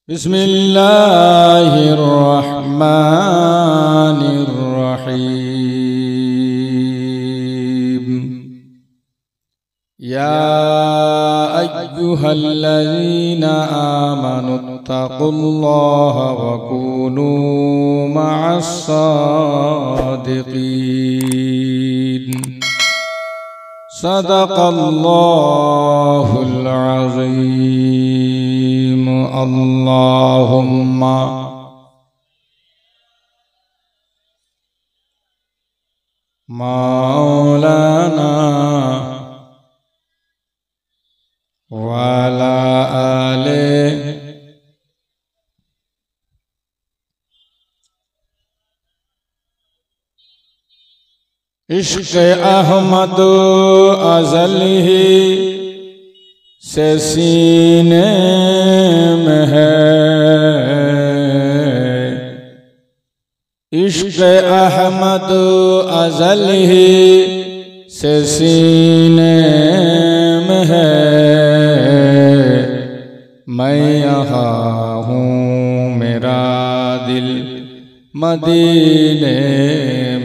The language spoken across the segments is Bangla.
बिस्मिल्लाहिर्रहमानिर्रहीम। या अय्युहल्लज़ीना आमनुत्तक़ुल्लाह वकूनू मअस्सादिक़ीन। सदक़ल्लाहुल अज़ीम। अल्लाहुम्मा मौलाना वाला आले इश्क़ अहमद अज़ल ही से सीने में है। इश्क़ अहमद अज़ल ही से सीने में है। मैं यहाँ हूँ मेरा दिल मदीने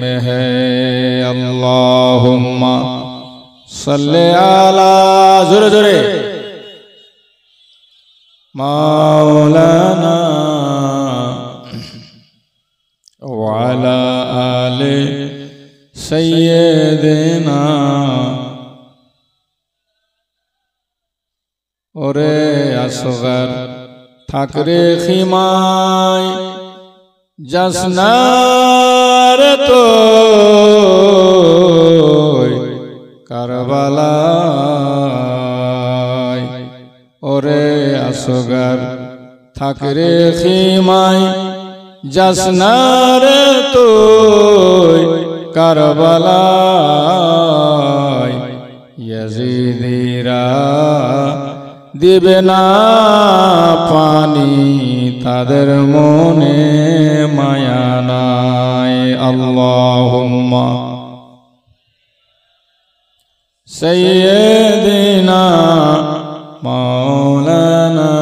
में है। अल्लाहुम्मा सल्ले अला ज़ोरे ज़ोरे मौलाना वाला आले सय्यदना। ओरे असगर ठाकरे खिमाय जसनार तो करबलाय। ओरे असगर ठाकरे खिमाय जसनार तो करबलाय। यजीदीरा दिबे ना पानी ताদের মনে মায়া নাই। আল্লাহুম্মা সাইয়্যিদিনা মাওলানা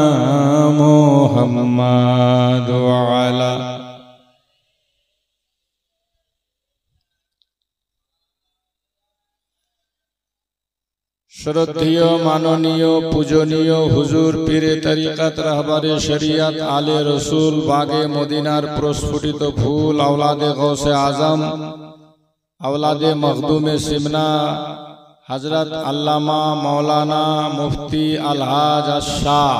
মুহাম্মাদ ওয়ালা श्रद्धेय माननीय पूजनीय हुजूर पीरे तरीक़त रहबारे शरीयत आले रसूल बागे मदीनार प्रस्फुटित फूल औलादे गौसे आजम औलादे मखदूमे सिमना हजरत अल्लामा मौलाना मुफ्ती अलहाज शाह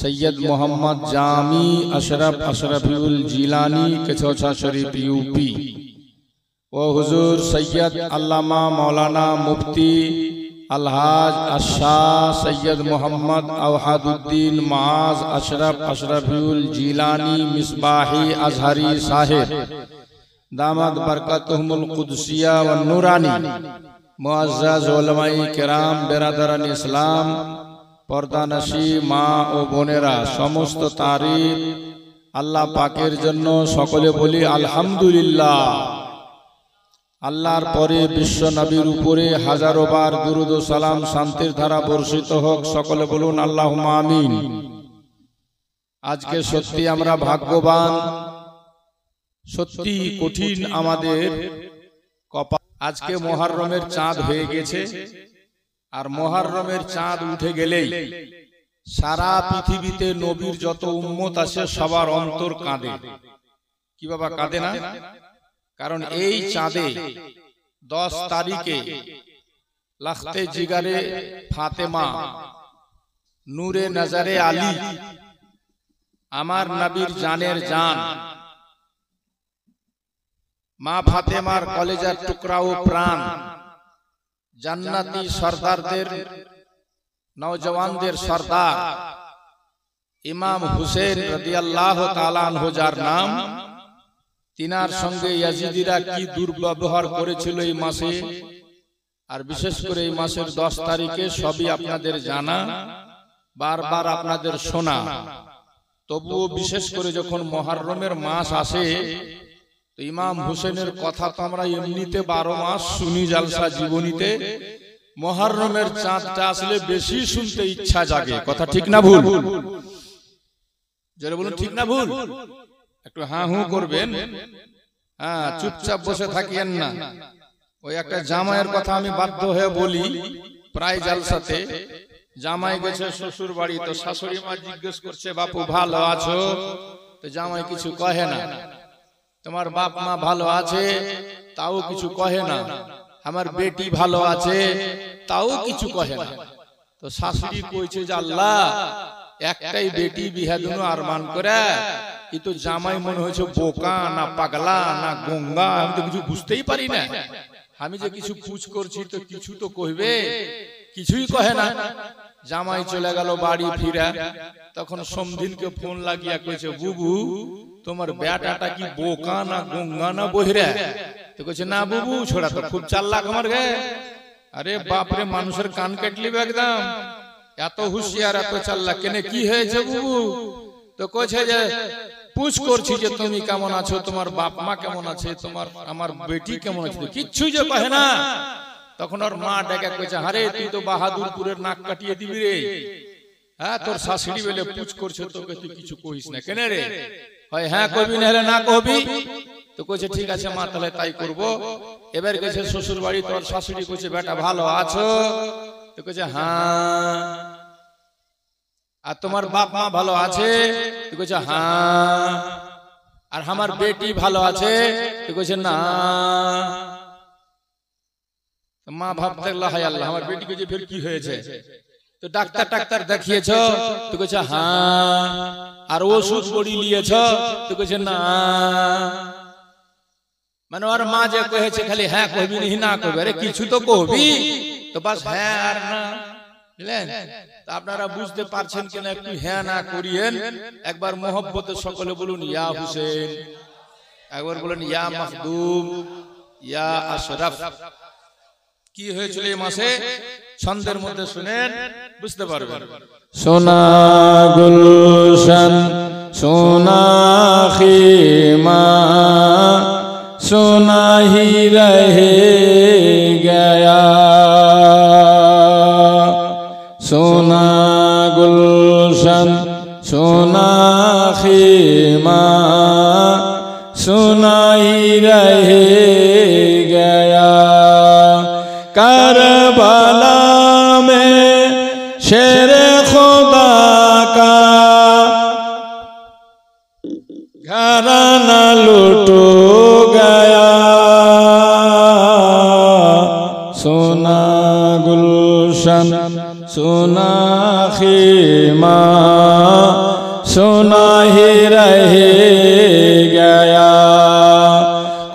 सैयद मोहम्मद जामी अशरफ अशरफुल जिलानी कचौचा शरीफ यूपी व हुजूर सैयद अल्लामा मौलाना मुफ्ती अलहाज अशाह सैयद मोहम्मद अवहादुद्दीन माज अशरफ अशरफुल जिलानी मिसबाही अजहरी साहिब दामद बरकतहुमुल कुदसिया व नूरानी मुअज़्ज़ज़ उलमाए किराम बिरादरान इस्लाम पर्दानशी माँ ओ बोनेरा समस्त तारीफ अल्लाह पाकेर जन्नो सकले बोली अल्हम्दुलिल्लाह। আল্লাহর পরে বিশ্ব নবীর উপরে হাজারো বার দুরূদ ও সালাম শান্তির ধারা বর্ষিত হোক। সকলে বলুন আল্লাহুম্মা আমিন। আজকে সত্যি আমরা ভাগ্যবান, সত্যি কঠিন আমাদের কপাল। আজকে মুহররমের চাঁদ হয়ে গেছে, আর মুহররমের চাঁদ উঠে গেলেই সারা পৃথিবীতে নবীর যত উম্মত আছে সবার অন্তর কাঁদে। কি বাবা কাঁদে না? কারণ এই চাঁদে 10 তারিখে লাখতে জিগারে ফাতেমা নূরে নজরে আলী আমার নবীর জানের জান মা ফাতেমার কলেজার টুকরা ও প্রাণ জান্নাতি সরদারদের নওজওয়ানদের সরদার ইমাম হুসেন রাদিয়াল্লাহু তাআলা আনহু যার নাম, তিনার সঙ্গে ইয়াজিদিরা কি দুর্ব্যবহার করেছিল এই মাসে, আর বিশেষ করে এই মাসের 10 তারিখে সবই আপনাদের জানা, বারবার আপনাদের শোনা। তবুও বিশেষ করে যখন মুহররমের মাস আসে তো ইমাম হুসেনের কথা তো আমরা এমনিতে 12 মাস শুনি জালসা জীবনীতে, মুহররমের চাঁদটা আসলে বেশি শুনতে ইচ্ছা জাগে। কথা ঠিক না ভুল? যারা বলুন ঠিক না ভুল, একটু হ্যাঁ হু করবেন। হ্যাঁ, চুপচাপ বসে থাকিয়েন না। ওই একটা জামাইয়ের কথা আমি বাধ্য হয়ে বলি। প্রায় জালসাতে জামাই গেছে শ্বশুর বাড়ি, তো শাশুড়ি মা জিজ্ঞেস করছে বাপু ভালো আছো? তো জামাই কিছু কহে না। তোমার বাপ মা ভালো আছে? তাও কিছু কহে না। আমার বেটি ভালো আছে? তাও কিছু কহে না। তো শাশুড়ি কইছে যে আল্লাহ, একটাই বেটি বিহা দুনো আরমান করে, কিন্তু জামাই মনে হয়েছে বোকা না পাগলা না গঙ্গা, আমি তো কিছু বুঝতেই পারি না। আমি যে কিছু পুছ করছি তো কিছু তো কইবে, কিছুই কহে না। জামাই চলে গেল বাড়ি ফিরা। তখন সমধিনকে ফোন লাগিয়া কইছে বুবু, তোমার বেটাটা কি বোকা না গঙ্গা না বহিরা? তো কইছে না বুবু, ছোড়া তো খুব চালাক আমার গে। আরে বাপরে, মানুষের কান কাটলিবে একদম, এত হুঁশিয়ার এত চালাক কেনে, কি হয়েছে বুবু? তো কইছে যে পুছ করছি যে তুমি কেমন আছো, তোমার বাপ মা কেমন আছে, তোমার আমার বেটি কেমন আছে, কিচ্ছু যে কহে না। তখন ওর মা ডেকে কইছে, আরে তুই তো বাহাদুরপুরের নাক কাটিয়ে দিবি রে। হ্যাঁ, তোর শাশুড়ি বলে পুছ করছে, তোকে তুই কিছু কইস না কেন রে? হয় হ্যাঁ কবি না হলে না কবি। তো কইছে ঠিক আছে মা, তাহলে তাই করব। এবার গেছে শ্বশুর বাড়ি, তোর শাশুড়ি কইছে বেটা ভালো আছো? তো কইছে হ্যাঁ। আর তোমার বাপ মা ভালো আছে? তো কইছে হ্যাঁ। আর আমার বেটি ভালো আছে? তো কইছে না। মা ভাবতে লাগলো হায় আল্লাহ, আমার বেটি কইছে ফের কি হয়েছে? তো ডাক্তার দেখিয়েছো? তো কইছে হ্যাঁ। আর ওষুধ বড়ি নিয়েছো? তো কইছে না। মানে ওর মা যে কহেছে খালি হ্যাঁ কইবি না কইবি, আরে কিছু তো কইবি, তো বাস হ্যাঁ আর না। বুঝলেন? আপনারা বুঝতে পারছেন কিনা একটু হ্যাঁ না করিয়েন। একবার মোহব্বতে সকলে বলুন ইয়া হুসেন, একবার বলুন ইয়া মাহদুম, ইয়া আশরাফ। কি হয়েছিল এই মাসে? ছন্দের মধ্যে শুনেন, বুঝতে পারবেন। সোনা গুলশান সোনা খিমা सोना ही रहे गया, सोना गुलशन सोना खीमा सोना ही रहे गया। करबला में शेर खुदा का घराना लूटो गया, सोना गुलशन सोना खीमा सोना ही रह गया।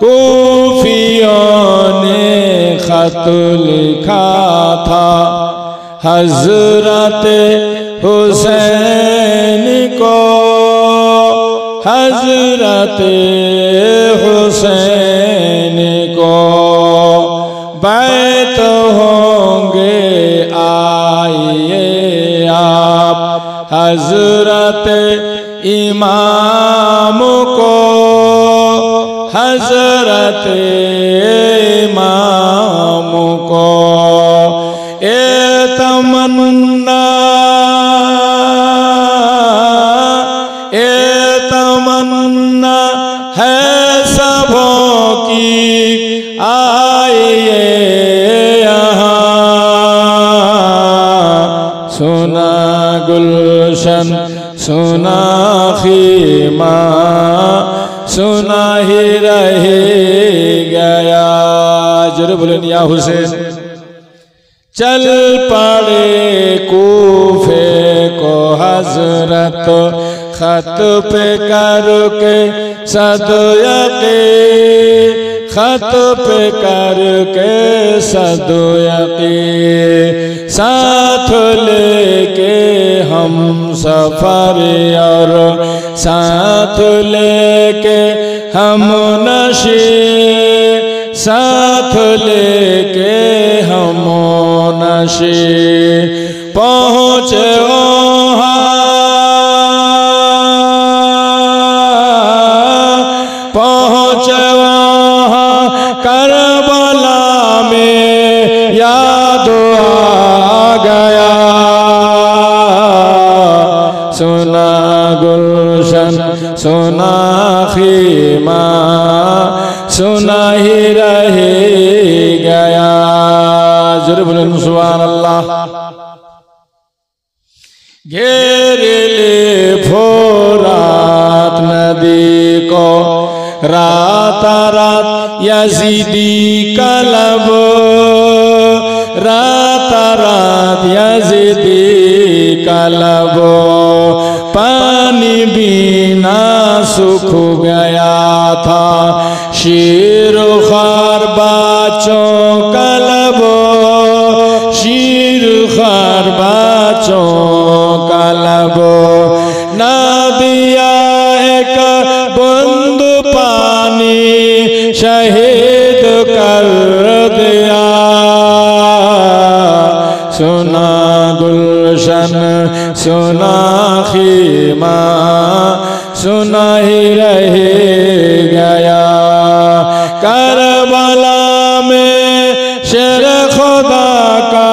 कूफियों ने खत लिखा था हजरत हुसैन को, हजरत हुसैन को बैत होंगे आइए आप हजरत इमाम को, हजरत इमाम को। ए तमन्ना तमन्ना है सबों की आइए यहाँ, सोना गुलशन सोना खीमा सोना ही रह गया। जरूर बोलें या हुसैन। चल पड़े कूफे को हजरत खत पे करके सदयके, खत पे करके सदयके, साथ लेके हम सफर और साथ लेके हम नशे, साथ लेके हम नशे पहुँचे करबला में याद सुना गुलशन सुना खीमा सुना ही रहे गया। जरूर बोलें सुभान अल्लाह। घेर ले फोरात नदी को रातारात यजीदी का लब, रातारात यजीदी का लब, पानी बिना सूख गया था शीर खार बाचों का लब, शीर खार बाचों का लब, ना दिया एक बूंद पानी शहीद कर दिया। सुना गुलशन सुना खीमा सुना ही रह गया। करबला में शेर खुदा का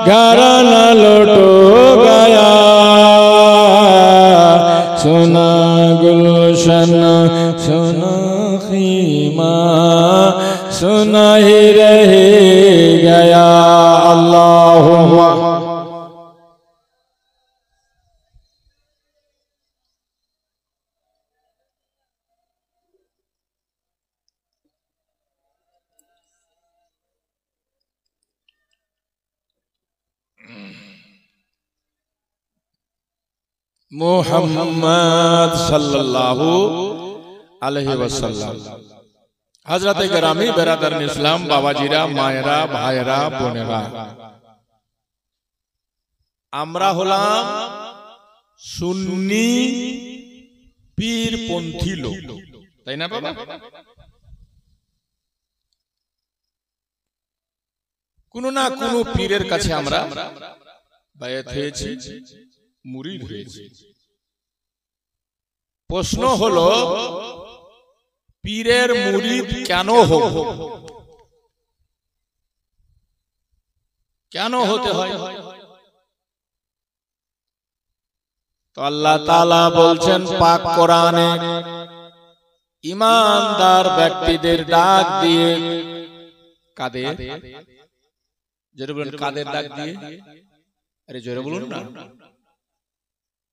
घर न लुटो गया। सुना गुलशन सुना खीमा सुना ही रह गया। अल्लाहुम्मा मुहम्मद सल्लल्लाहु अलैहि वसल्लम। हजरत ग्रामी बेरादर इस्लाम, बाबाजीरा, मायरा, भाईरा, बोनेरा, আমরা হলাম সুন্নি পীরপন্থী লোক, তাই না বাবা? কোনো না কোনো পীরের কাছে আমরা বায়াত হয়েছি, মুরিদ হয়েছি। প্রশ্ন হলো পীরের মুরিদ কেন হব, কেন হতে হয়? তো আল্লাহ তাআলা বলছেন পাক কোরআনে, ঈমানদার ব্যক্তিদের ডাক দিয়ে, কাদের? জোরে বলুন, কাদের ডাক দিয়ে? আরে জোরে বলুন না।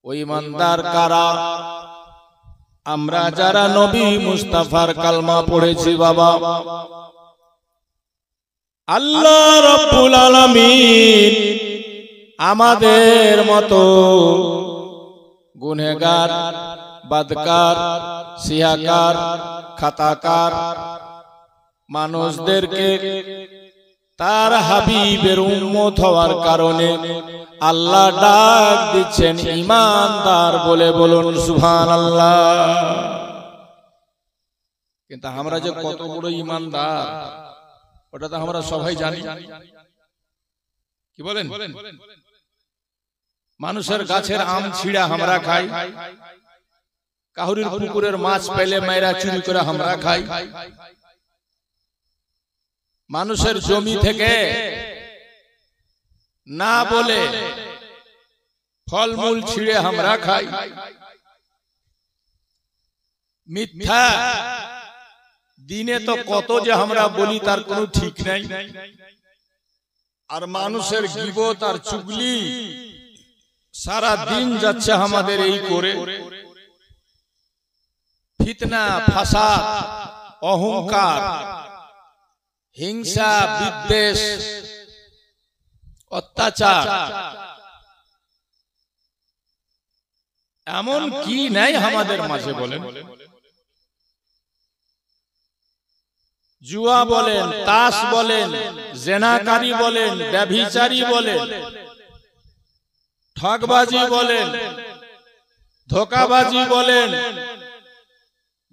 ওই ঈমানদার কারা? আমরা যারা নবী মুস্তাফার কালমা পড়েছি বাবা, আল্লাহ রাব্বুল আলামিন আমাদের মতো গুনহগার, বদকার, সিয়াকার, খাতাকার মানুষদেরকে তার হাবিবের উম্মত হওয়ার কারণে আল্লাহ ডাক দিচ্ছেন ঈমানদার বলে। বলুন সুবহানাল্লাহ। কিন্তু আমরা যে কত বড় ঈমানদার ওটা তো আমরা সবাই জানি। কি বলেন? মানুষের গাছের আম ছিঁড়া আমরা খাই, কাহুরির পুকুরের মাছ পেলে মেয়েরা চুরি করে আমরা খাই, মানুষের জমি থেকে না বলে ফলমূল ছিঁড়ে আমরা খাই, মিথ্যা দিনে তো কত যে আমরা বলি তার কোনো ঠিক নাই। আর মানুষের গীবত আর চুগলি সারা দিন যাচ্ছে আমাদের এই করে। ফিতনা, ফাসাদ, অহংকার, হিংসা, বিদ্বেষ, অত্যাচার, এমন কি নাই আমাদের মাঝে বলেন? জুয়া বলেন, তাস বলেন, জেনাকারী বলেন, ব্যভিচারী বলেন, ঠকবাজি বলেন, ধোঁকাবাজি বলেন,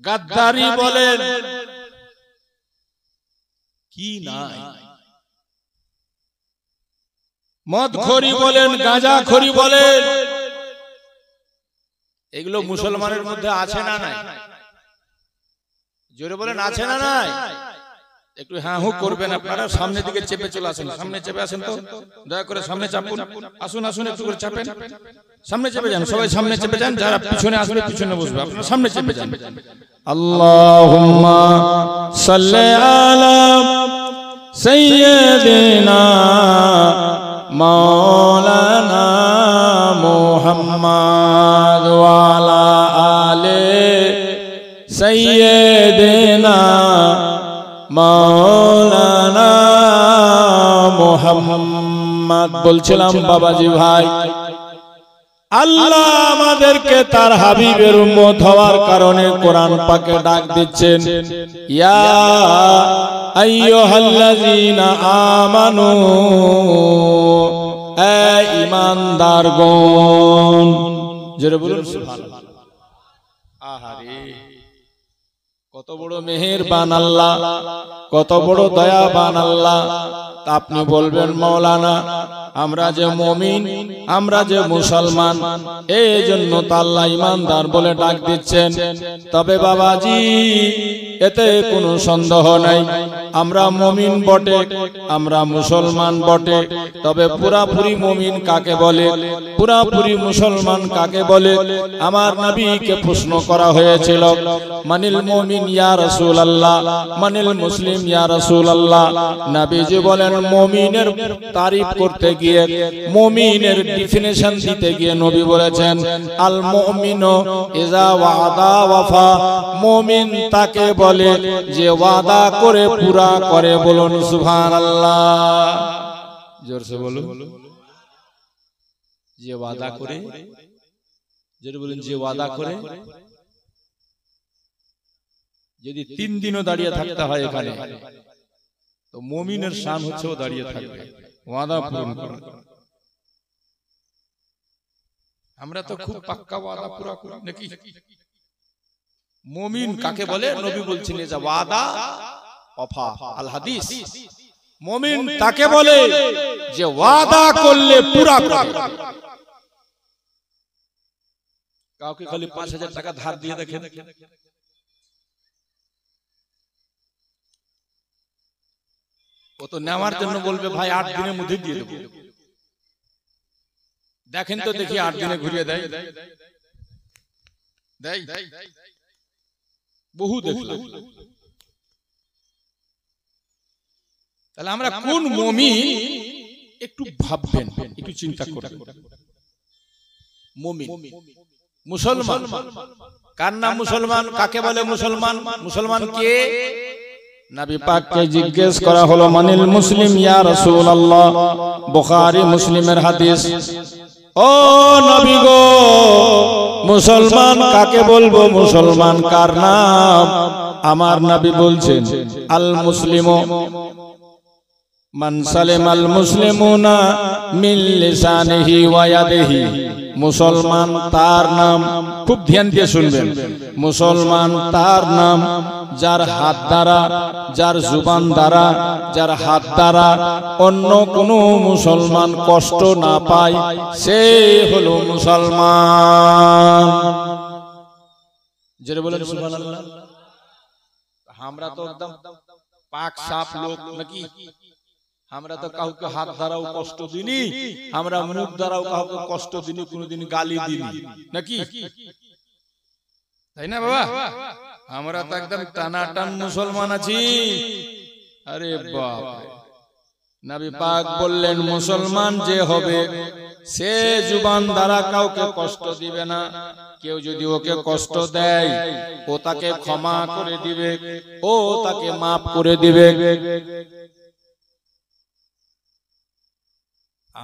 গাদ্দারি বলেন, কি নাই? মদখোরি বলেন, গাঁজাখোরি বলেন, এগুলো মুসলমানের মধ্যে আছে না নাই? জোরে বলেন, আছে না নাই? একটু হ্যাঁ হু করবেন আপনারা, সামনের দিকে চেপে চলে আসেন, সামনে চেপে আসেন তো, দয়া করে সামনে চাপুন, আসুন আসুন একটু করে চাপেন, সামনে চেপে যান, সবাই সামনে চেপে যান, যারা পিছনে আসবে পিছনে বসবে, আপনারা সামনে চেপে যান। আল্লাহুম্মা সাল্লি আলা সাইয়্যিদিনা মাওলানা মুহাম্মাদ ওয়া আলা আলি সাইয়্যিদিনা মাওলানা মুহাম্মদ। বলছিলাম বাবাজি ভাই, আল্লাহ আমাদেরকে তার হাবিবের উম্মত হওয়ার কারণে কোরআন পাকে ডাক দিচ্ছেন, ইয়া আইয়ুহাল্লাযীনা আমানু, এ ঈমানদারগণ। জোরে বলুন সুবহানাল্লাহ। আহারে কত বড় মেহেরবান আল্লাহ, কত বড় দয়াবান আল্লাহ। তা আপনি বলবেন মাওলানা, আমরা যে মুমিন, আমরা যে মুসলমান, এই জন্য তো আল্লাহ ঈমানদার বলে ডাক দিচ্ছেন। তবে বাবাজি এতে কোনো সন্দেহ নাই, আমরা মুমিন বটে, আমরা মুসলমান বটে, তবে পুরাপুরি মুমিন কাকে বলে, পুরাপুরি মুসলমান কাকে বলে? আমার নবীকে প্রশ্ন করা হয়েছিল, মানিল মুমিন ইয়া রাসূলুল্লাহ, মানিল মুসলিম ইয়া রাসূলুল্লাহ। নবীজি বলেন, মুমিনের তারিফ করতে গিয়ে, মুমিনের ডেফিনিশন দিতে গিয়ে নবী বলেছেন, আল মুমিনু ইজা ওয়াদা ওয়াফা। মুমিন তাকে বলে যে ওয়াদা করে পুরা করে। বলুন সুবহানাল্লাহ, জোরসে বলুন। যে ওয়াদা করে, যেটা বলেন যে ওয়াদা করে, যদি 3 দিনও দাঁড়িয়ে থাকতে হয় এখানে, তো মুমিনের শান হচ্ছে ও দাঁড়িয়ে থাকবে, ওয়াদা পূরণ করে। আমরা তো খুব পাক্কা ওয়াদা পুরা করি নাকি? মুমিন কাকে বলে? নবী বলছেন যে ওয়াদা ওয়াফা, আল হাদিস। মুমিন তাকে বলে যে ওয়াদা করলে পুরা করে। কাউকে খালি 5000 টাকা ধার দিয়ে দেখেন, ও তো নেওয়ার জন্য বলবে ভাই 8 দিনের মধ্যে দিয়ে দেবো। দেখেন তো দেখি 8 দিনে ঘুরিয়ে দেয়, দেয় বহু দেখলাম। তাহলে আমরা কোন মুমিন একটু ভাববেন, একটু চিন্তা করবেন। মুমিন মুসলমান কার নাম? মুসলমান কাকে বলে? মুসলমান, মুসলমান কে? নবী পাককে জিজ্ঞেস করা হলো, মানিল মুসলিম ইয়া রাসূলুল্লাহ। বুখারী মুসলিমের হাদিস। ও নবী গো, মুসলমান কাকে বলবো? মুসলমান কার নাম? আমার নবী বলছেন, আল মুসলিমু মান সালিমাল মুসলিমুনা মিন লিসানিহি ওয়া ইয়াদিহি। মুসলমান তার নাম, খুব ধ্যান দিয়ে শুনবেন, মুসলমান তার নাম যার হাত দ্বারা, যার জুবান দ্বারা, যার হাত দ্বারা অন্য কোন মুসলমান কষ্ট না পায়, সে হলো মুসলমান। যেটা বলেন সুবহানাল্লাহ। আমরা তো একদম পাক সাফ লোক নাকি? আমরা তো কাউকে হাত দ্বারাও কষ্ট দিনি, আমরা মুখ দ্বারাও কাউকে কষ্ট দিনি, কোনোদিন গালি দিনি নাকি? তাই না বাবা? আমরা তো একদম টানাটান মুসলমান আছি। আরে বাপ, নবী পাক বললেন, মুসলমান যে হবে সে জুবান দ্বারা কাউকে কষ্ট দিবে না। কেউ যদি ওকে কষ্ট দেয়, ও তাকে ক্ষমা করে দিবে, ও তাকে মাফ করে দিবে।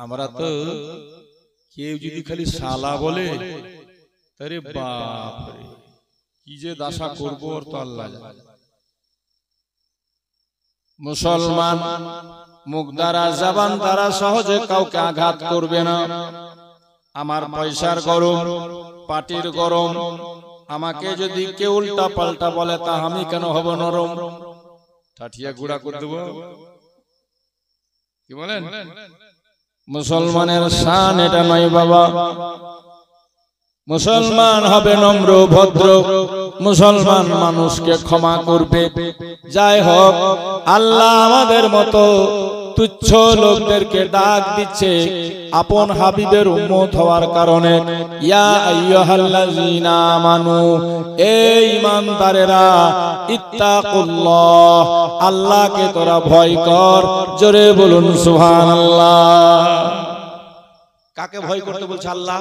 আমরা তো কেউ যদি খালি শালা বলে, আরে বাপ রে, কি যে দশা করবো ওর তো আল্লাহ জানে। মুসলমান মুখ দ্বারা, জবান দ্বারা সহজে কাউকে আঘাত করবে না। আমার পয়সার গরম, পাটির গরম, আমাকে যদি কেউ উল্টা পাল্টা বলে, তা আমি কেন হব নরম? ঠাঠিয়া গুড়া করে দেবো, কি বলেন? মুসলমানের শান এটা নয় বাবা। মুসলমান হবে নম্র ভদ্র, মুসলমান মানুষকে ক্ষমা করবে। যাই হোক, আল্লাহ আমাদের মতো তুচ্ছ লোকদেরকে ডাক দিচ্ছে আপন হাবিবের উম্মত হওয়ার কারণে। ইয়া আইয়ুহাল্লাযীনা আমানু, এই ঈমানদারেরা, ইত্তাকুল্লাহ, আল্লাহকে তোরা ভয় কর। জোরে বলুন সুবহানাল্লাহ। কাকে ভয় করতে বলছে আল্লাহ?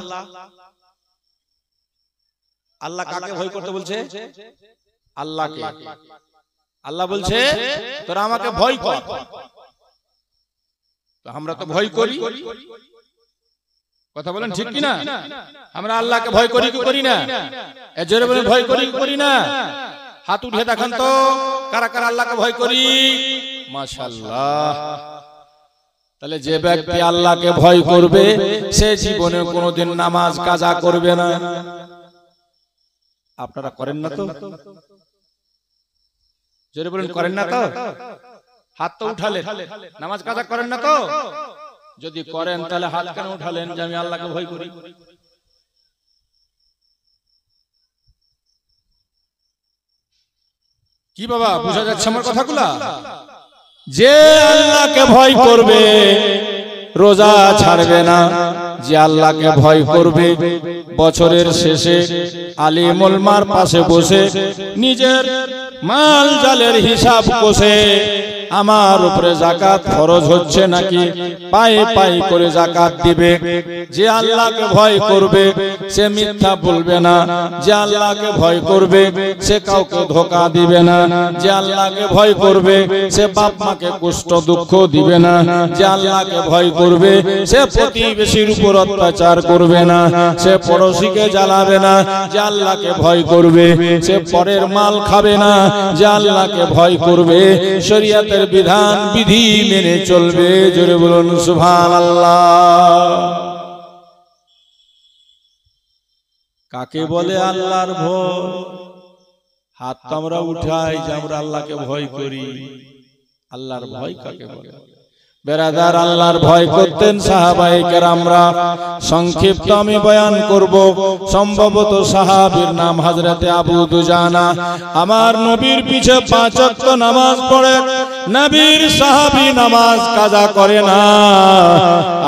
আল্লাহ কাকে ভয় করতে বলছে? আল্লাহকে। আল্লাহ বলছে তোরা আমাকে ভয় কর। তো আমরা তো ভয় করি, কথা বলেন ঠিক কিনা? আমরা আল্লাহকে ভয় করি কি করি না? জোরে বলেন, ভয় করি কি করি না? হাত উঠে দেখান তো কারা কারা আল্লাহকে ভয় করি। মাশাআল্লাহ। তাহলে যে ব্যক্তি আল্লাহকে ভয় করবে সে জীবনে কোনোদিন নামাজ কাজা করবে না। আপনারা করেন না তো? জোরে বলেন, করেন না তো? হাত তো উঠালেন, নামাজ কাজা করেন না তো? যদি করেন তাহলে হাত কেন উঠালেন যে আমি আল্লাহকে ভয় করি? কি বাবা, বোঝা যাচ্ছে আমার কথাগুলা? যে আল্লাহকে ভয় করবে রোজা ছাড়বে না, যে আল্লাহকে ভয় করবে বছরের শেষে আলিমুল মার পাশে বসে নিজের মাল জালের হিসাব কষে আমার উপরে যাকাত ফরজ হচ্ছে নাকি পায়ে পায়ে করে যাকাত দিবে। যে আল্লাহকে ভয় করবে সে মিথ্যা বলবে না, যে আল্লাহকে ভয় করবে সে কাউকে ধোঁকা দিবে না, যে আল্লাহকে ভয় করবে সে বাপ মাকে কষ্ট দুঃখ দিবে না, যে আল্লাহকে ভয় করবে সে প্রতিবেশীর উপর অত্যাচার করবে না, সে পড়োশীকে জ্বালাবে না, যে আল্লাহকে ভয় করবে সে পরের মাল খাবে না, যে আল্লাহকে ভয় করবে শরীয়তের বিধান বিধি মেনে চলবে। জোরে বলুন সুবহানাল্লাহ। কাকে বলে আল্লাহর ভয়? হাত তো আমরা উঠাই যে আমরা আল্লাহকে ভয় করি। আল্লাহর ভয় কাকে বলে? বেরাদার, আল্লাহর ভয় করতেন সাহাবায়ে কেরামরা। সংক্ষিপ্ত আমি বয়ান করব। সম্ভবত সাহাবীর নাম হযরতে আবু দুজানা। আমার নবীর পিছে 5 ওয়াক্ত নামাজ পড়ে, নবীর সাহাবী নামাজ কাজা করে না।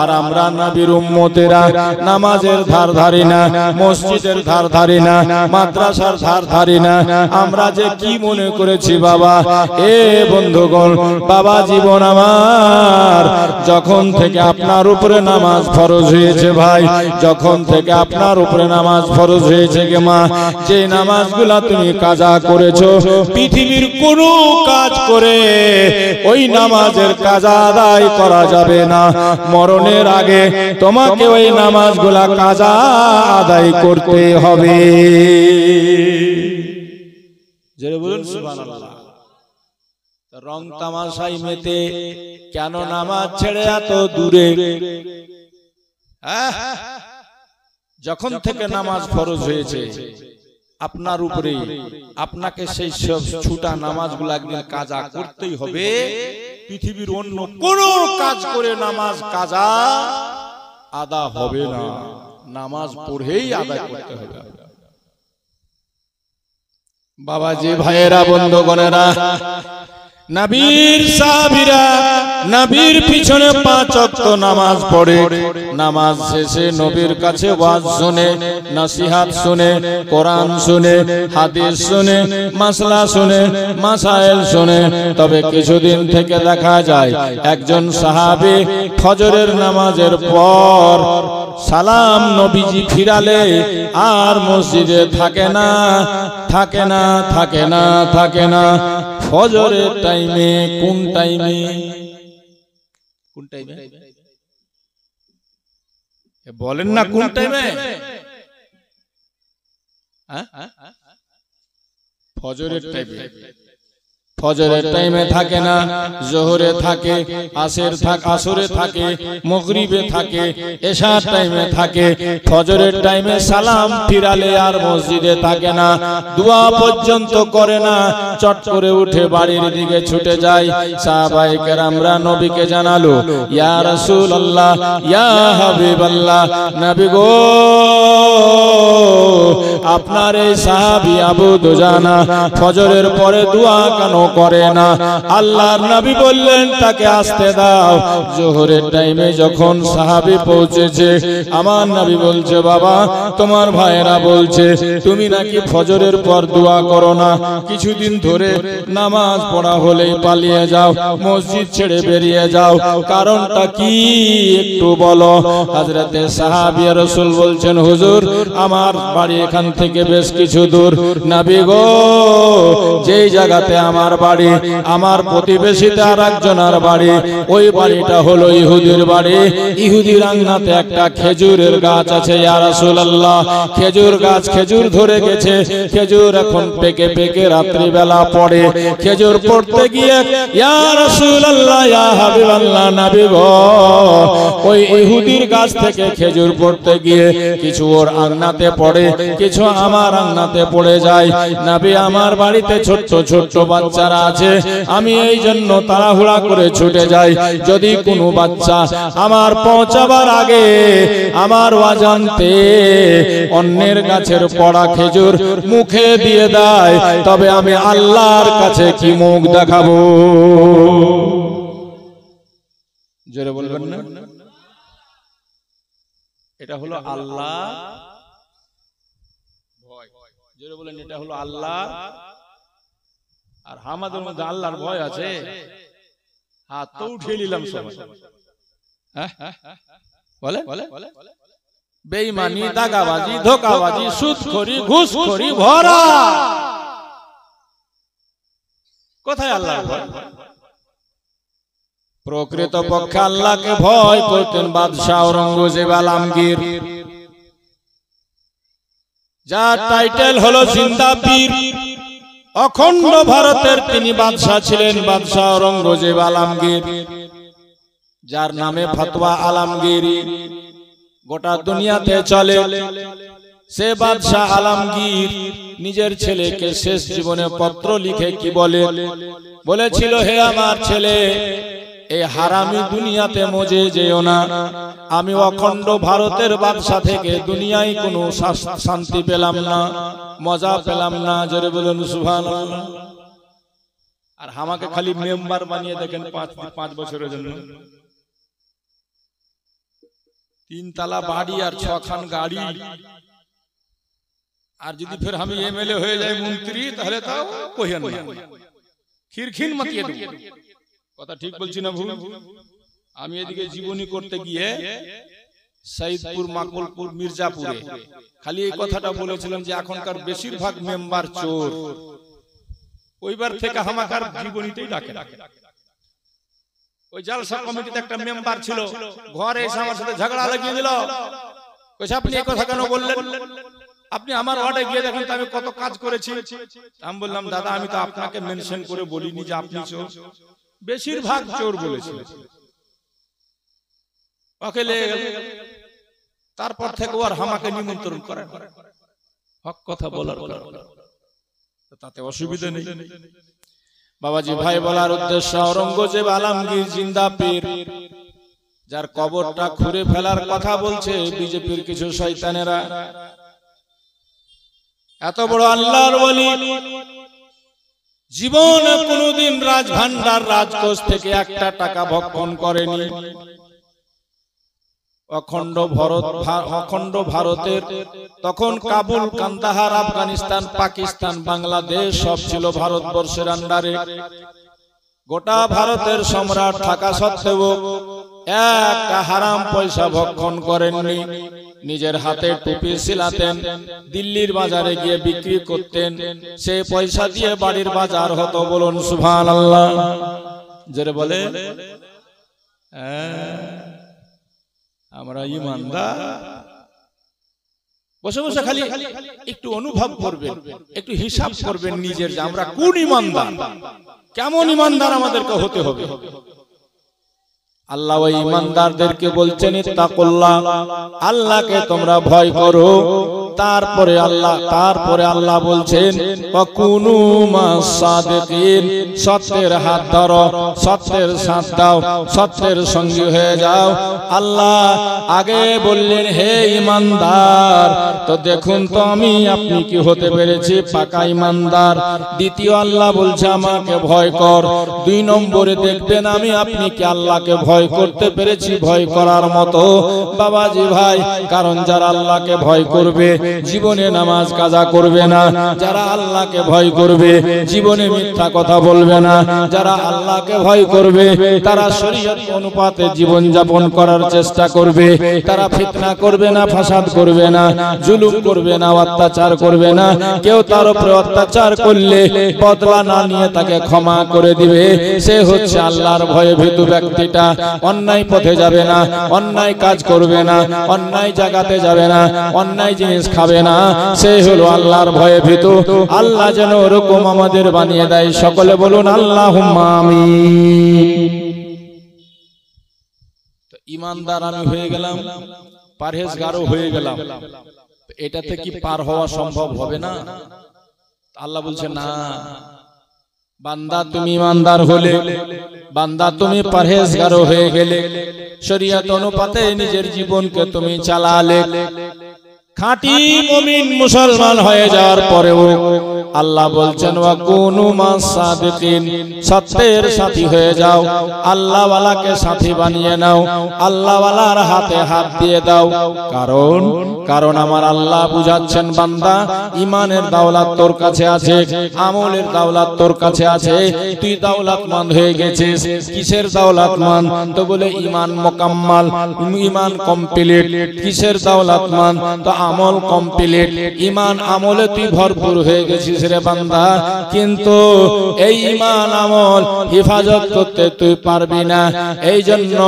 আর আমরা নবীর উম্মতেরা নামাজের ধার ধারি না, মসজিদের ধার ধারি না, মাদ্রাসার ধার ধারি না। আমরা যে কি মনে করেছি বাবা, এ বন্ধুগণ, বাবা জীবন আমার যখন থেকে আপনার উপরে নামাজ ফরজ হয়েছে ভাই, যখন থেকে আপনার উপরে নামাজ ফরজ হয়েছে গে মা, যে নামাজগুলা তুমি কাজা করেছো পৃথিবীর কোনো কাজ করে ওই নামাজের কাজা আদায় করা যাবে না। মরণের আগে তোমাকে ওই নামাজগুলা কাজা আদায় করতে হবে। জোরে বলুন সুবহানাল্লাহ। রং তামাশাই মেতে কেন নামাজ ছেড়ে এত দূরে? যখন থেকে নামাজ ফরজ হয়েছে আপনার উপরে, আপনাকে সেই সব ছুটা নামাজগুলো একদিন কাজা করতেই হবে। পৃথিবীর অন্য কোন কাজ করে নামাজ কাজা আদা হবে না, নামাজ পড়েই আদায় করতে হবে। বাবাজি, ভাইয়েরা, বন্ধুগণেরা, নবীর সাহাবীরা নবীর পিছনে 5 ওয়াক্ত নামাজ পড়ে। নামাজ শেষে নবীর কাছে ওয়াজ শুনে, নসিহত শুনে, কোরআন শুনে, হাদিস শুনে, মাসলা শুনে, মাসাইল শুনে। তবে কিছুদিন থেকে দেখা যায় একজন সাহাবী ফজরের নামাজের পর সালাম নবীজি ফিরালে আর মসজিদে থাকে না, থাকে না, থাকে না, থাকে না। ফজরের টাইমে, কোন টাইমে? কোন টাইমে বলেন না? কোন টাইমে? ফজরের টাইমে। ফজরের টাইমে থাকে না, জোহরে থাকে, আসরে থাকে, মাগরিবে থাকে, এশার টাইমে থাকে। ফজরের টাইমে সালাম ফিরালে আর মসজিদে থাকে না, দোয়া পর্যন্ত করে না, চট করে উঠে বাড়ির দিকে ছুটে যায়। সাহাবায়ে কেরামরা নবীকে জানালো, ইয়া রাসূলুল্লাহ, ইয়া হাবিবাল্লাহ, নবী গো আপনার এই সাহাবী আবু দুজানা ফজরের পরে দোয়া কেন করে না? আল্লাহর নবী বললেন তাকে আসতে দাও। জোহরের টাইমে যখন সাহাবী পৌঁছেছে, আমার নবী বলছে, বাবা তোমার ভাইয়েরা বলছে তুমি নাকি ফজরের পর দোয়া করো না, কিছুদিন ধরে নামাজ পড়া হলেই পালিয়ে যাও, মসজিদ ছেড়ে বেরিয়ে যাও, কারণটা কি একটু বলো। হযরতে সাহাবী রাসূল বলছেন, হুজুর আমার বাড়ি এখান থেকে বেশ কিছু দূর। নবী গো, যেই জায়গাতে আমার বাড়ি, আমার প্রতিবেশীতে আরেকজনের বাড়ি, ওই বাড়িটা হলো ইহুদির বাড়ি। ইহুদির আঙ্গনাতে একটা খেজুরের গাছ আছে ইয়া রাসূলুল্লাহ। খেজুর গাছ খেজুর ধরে গেছে, খেজুর এখন পেকে পেকে রাত্রি বেলা পড়ে। খেজুর পড়তে গিয়ে ইয়া রাসূলুল্লাহ ইয়া হাবিবাল্লাহ, নবী গো, ওই ইহুদির গাছ থেকে খেজুর পড়তে গিয়ে কিছু ওর আঙ্গনাতে পড়ে, কিছু আমার আঙ্গনাতে পড়ে যায়। নবী আমার বাড়িতে ছোট্ট ছোট্ট বাচ্চারা আছে, আমি এই জন্য তাড়াহুড়া করে ছুটে যাই। যদি কোনো বাচ্চা আমার পৌঁছাবার আগে আমার অজান্তে অন্যের গাছের পড়া খেজুর মুখে দিয়ে দেয়, তবে আমি আল্লাহর কাছে কি মুখ দেখাবো? জোরে বলবেন না? এটা হলো আল্লাহ ভয়। জোরে বলেন, এটা হলো আল্লাহ। আর আমাদের মধ্যে আল্লাহর ভয় আছে? হাত তো উঠিয়ে নিলাম সবাই। বলে বেঈমানি, দাগাবাজি, ধোঁকাবাজি, সুদখোরি, ঘুষখোরি ভরা। কোথায় আল্লাহর ভয়? প্রকৃত পক্ষে আল্লাহকে ভয় করতেন বাদশাহ ঔরঙ্গজেব আলমগীর, যার টাইটেল হলো জিন্দা পীর। অখণ্ড ভারতের তিনি বাদশাহ ছিলেন, বাদশাহ ঔরঙ্গজেব আলমগীর, যার নামে ফতোয়া আলমগীরি গোটা দুনিয়াতে চলে। সে বাদশাহ আলমগীর নিজের ছেলেকে শেষ জীবনে পত্র লিখে কি বলেছিল, হে আমার ছেলে, এই হারামি দুনিয়াতে মজে যেও না। আমি অখণ্ড ভারতের বাদশা থেকে দুনিয়ায় কোনো শান্তি পেলাম না, মজা পেলাম না। জোরে বলুন সুবহানাল্লাহ। আর আমাকে খালি মেম্বার বানিয়ে দেখেন 5 বছরের জন্য। 3 তলা বাড়ি আর 6 খান গাড়ি। আর যদি ফের আমি এমএলএ হয়ে যাই, মন্ত্রী, তাহলে তাও কইেন না, খিরখিন মাতিয়ে দেব। কথা ঠিক বলছি না ভুল? আমি এদিকে জীবনী করতে গিয়ে সাইদপুর, মাকলপুর, মির্জাপুরে খালি এই কথাটা বলেছিলাম যে এখনকার বেশিরভাগ মেম্বার চোর। ওইবার থেকে আমাকার জীবনীতেই ডাকে। ওই জালসা কমিটিতে একটা মেম্বার ছিল, ঘরে এসে আমার সাথে ঝগড়া লাগিয়ে দিল। কইছে আপনি এই কথা কেন বললেন? আপনি আমার ওয়ার্ডে গিয়ে দেখেন আমি কত কাজ করেছি। আমি বললাম, দাদা আমি তো আপনাকে মেনশন করে বলিনি যে আপনি চোর। বেশিরভাগ চোর বলেছিল। তারপর থেকে ওর আমাকে নিমন্ত্রণ করে, হক কথা বলার, তাতে অসুবিধা নেই। বাবাজি ভাই বলার উদ্দেশ্য, ঔরঙ্গজেব আলমগীর জিন্দা পীর, যার কবরটা খুঁড়ে ফেলার কথা বলছে বিজেপির কিছু শয়তানেরা। এত বড় আল্লাহর ওলি জীবনে কোনদিন রাজভান্ডার, রাজকোষ থেকে 1টা টাকা ভক্ষণ করেনি। অখণ্ড ভারতের তখন কাবুল, কান্দাহার, আফগানিস্তান, পাকিস্তান, বাংলাদেশ সব ছিল ভারতবর্ষের আন্ডারে। গোটা ভারতের সম্রাট থাকা সত্ত্বেও একটা হারাম পয়সা ভক্ষণ করেননি। নিজের হাতে টুপি সিলাতেন, দিল্লির বাজারে গিয়ে বিক্রি করতেন, সেই পয়সা দিয়ে বাড়ির বাজার হতো। বলুন সুবহানাল্লাহ। জোরে বলে, আমরা ইমানদার। বসে বসে খালি একটু অনুভব করবেন, একটু হিসাব করবেন নিজের, যে আমরা কোন ইমানদার, কেমন ইমানদার আমাদেরকে হতে হবে। আল্লাহ ওই ইমানদারদেরকে বলছেন, ইত্তাকুল্লাহ, আল্লাহকে তোমরা ভয় করো। তারপরে আল্লাহ বলছেন ওয়াকুনু মাস-সাদিকিন, সত্যের হাত ধরো, সত্যের সাথ দাও, সত্যের সঙ্গী হয়ে যাও। আল্লাহ আগে বললেন হে ঈমানদার, তো দেখুন তো আমি আপনি কি হতে পেরেছি, পাকা ঈমানদার। দ্বিতীয় আল্লাহ বলছে আমাকে ভয় কর। 2 নম্বরে দেখবেন আমি আপনি কি আল্লাহকে ভয় করতে পেরেছি, ভয় করার মতো। বাবাজি ভাই, কারণ যারা আল্লাহকে ভয় করবে জীবনে নামাজ কাজা করবে না, যারা আল্লাহকে ভয় করবে জীবনে মিথ্যা কথা বলবে না, যারা আল্লাহকে ভয় করবে তারা শরীয়ত অনুপাতে জীবন যাপন করার চেষ্টা করবে, তারা ফিতনা করবে না, ফাসাদ করবে না, জুলুম করবে না, অত্যাচার করবে না। কেউ তার উপরে অত্যাচার করলে বদলা না নিয়ে তাকে ক্ষমা করে দিবে। সে হচ্ছে আল্লাহর ভয়ে ভীতু ব্যক্তিটা। অন্যায় পথে যাবে না, অন্যায় কাজ করবে না, অন্যায় জায়গাতে যাবে না, অন্যায় জিনিস খাবে না। সে হলো আল্লাহর ভয়ে ভীতু। আল্লাহ যেন ওরকম আমাদের বানিয়ে দেয়। সকলে বলুন আল্লাহুম্মা আমিন। ঈমানদার আমি হয়ে গেলাম, পরহেজগারও হয়ে গেলাম, এটাতে কি পার হওয়া সম্ভব হবে না? আল্লাহ বলছে না, বান্দা তুমি ঈমানদার হলে, বান্দা তুমি পরহেজগারও হয়ে গেলে, শরীয়ত অনুপাতে নিজের জীবনকে তুমি চালালে, খাঁটি মুমিন মুসলমান হয়ে যাওয়ার পরেও আল্লাহ বলছেন ওয়াকুনু মাস-সাদিকিন, সত্যের সাথী হয়ে যাও। আল্লাহওয়ালাকে সাথী বানিয়ে নাও, আল্লাহওয়ালার হাতে হাত দিয়ে দাও। কারণ আমার আল্লাহ বুঝাচ্ছেন বান্দা, ঈমানের দাওলাত তোর কাছে আছে, আমলের দাওলাত তোর কাছে আছে। তুই দাওলাতমন্দ হয়ে গেছিস। কিসের দাওলাতমন্দ? তো বলে ঈমান মোকাম্মাল, ঈমান কমপ্লিট। কিসের দাওলাতমন্দ? তো আমল কমপ্লিট। ঈমান আমলে তুই ভরপুর হয়ে গেছিস রে বান্দা, কিন্তু এই ঈমান আমল হেফাজত করতে তুই পারবি না। এই জন্য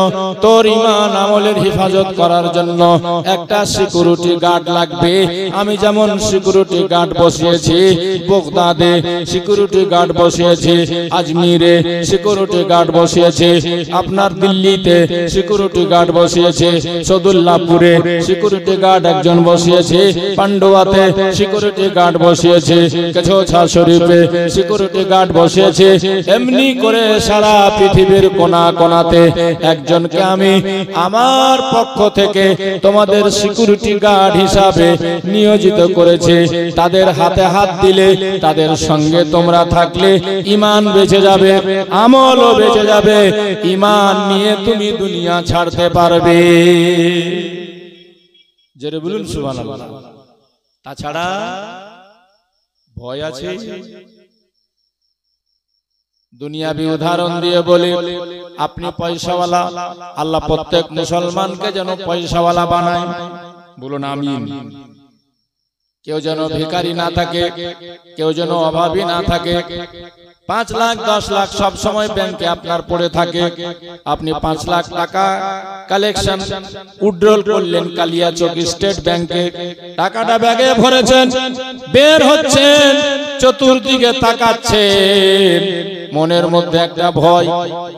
তোর ঈমান আমলের হেফাজত করার জন্য একটা সিকিউরিটি গার্ড লাগবে। আমি যেমন সিকিউরিটি গার্ড বসিয়েছি বাগদাদে, সিকিউরিটি গার্ড বসিয়েছি আজমিরে, সিকিউরিটি গার্ড বসিয়েছি আপনার দিল্লিতে, সিকিউরিটি গার্ড বসিয়েছে সদুল্লাহপুরে, সিকিউরিটি গার্ড একজন বসিয়েছে পান্ডুয়াতে, সিকিউরিটি গার্ড বসিয়েছে কেছোছা শরীফে, সিকিউরিটি গার্ড বসিয়েছে। এমনি করে সারা পৃথিবীর কোনা কোনাতে একজনকে আমি আমার পক্ষ থেকে তোমাদের সিকিউরিটি গার্ড হিসাবে নিয়োজিত করেছে। তাদের হাতে হাত দিলে, তাদের সঙ্গে তোমরা থাকলে ঈমান বেঁচে যাবে, আমলও বেঁচে যাবে। ঈমান নিয়ে তুমি দুনিয়া ছাড়তে পারবে। জোরে বলুন সুবহানাল্লাহ। তাছাড়া ভয় আছে। দুনিয়াবি উদাহরণ দিয়ে বলে, আপনি পয়সাওয়ালা, আল্লাহ প্রত্যেক মুসলমানকে যেন পয়সাওয়ালা বানায়। বলুন আমিন। কেউ যেন ভিখারি না থাকে, কেউ যেন অভাবী না থাকে। 5 লাখ 10 লাখ সব সময় ব্যাংকে আপনার পড়ে থাকে। আপনি 5 লাখ টাকা কালেকশন উইথড্রল করলেন কালিয়াচক স্টেট ব্যাংকে, টাকাটা ব্যাগে ভরেছেন, বের হচ্ছেন, চতুর্দিকে তাকাচ্ছেন, মনের মধ্যে একটা ভয়,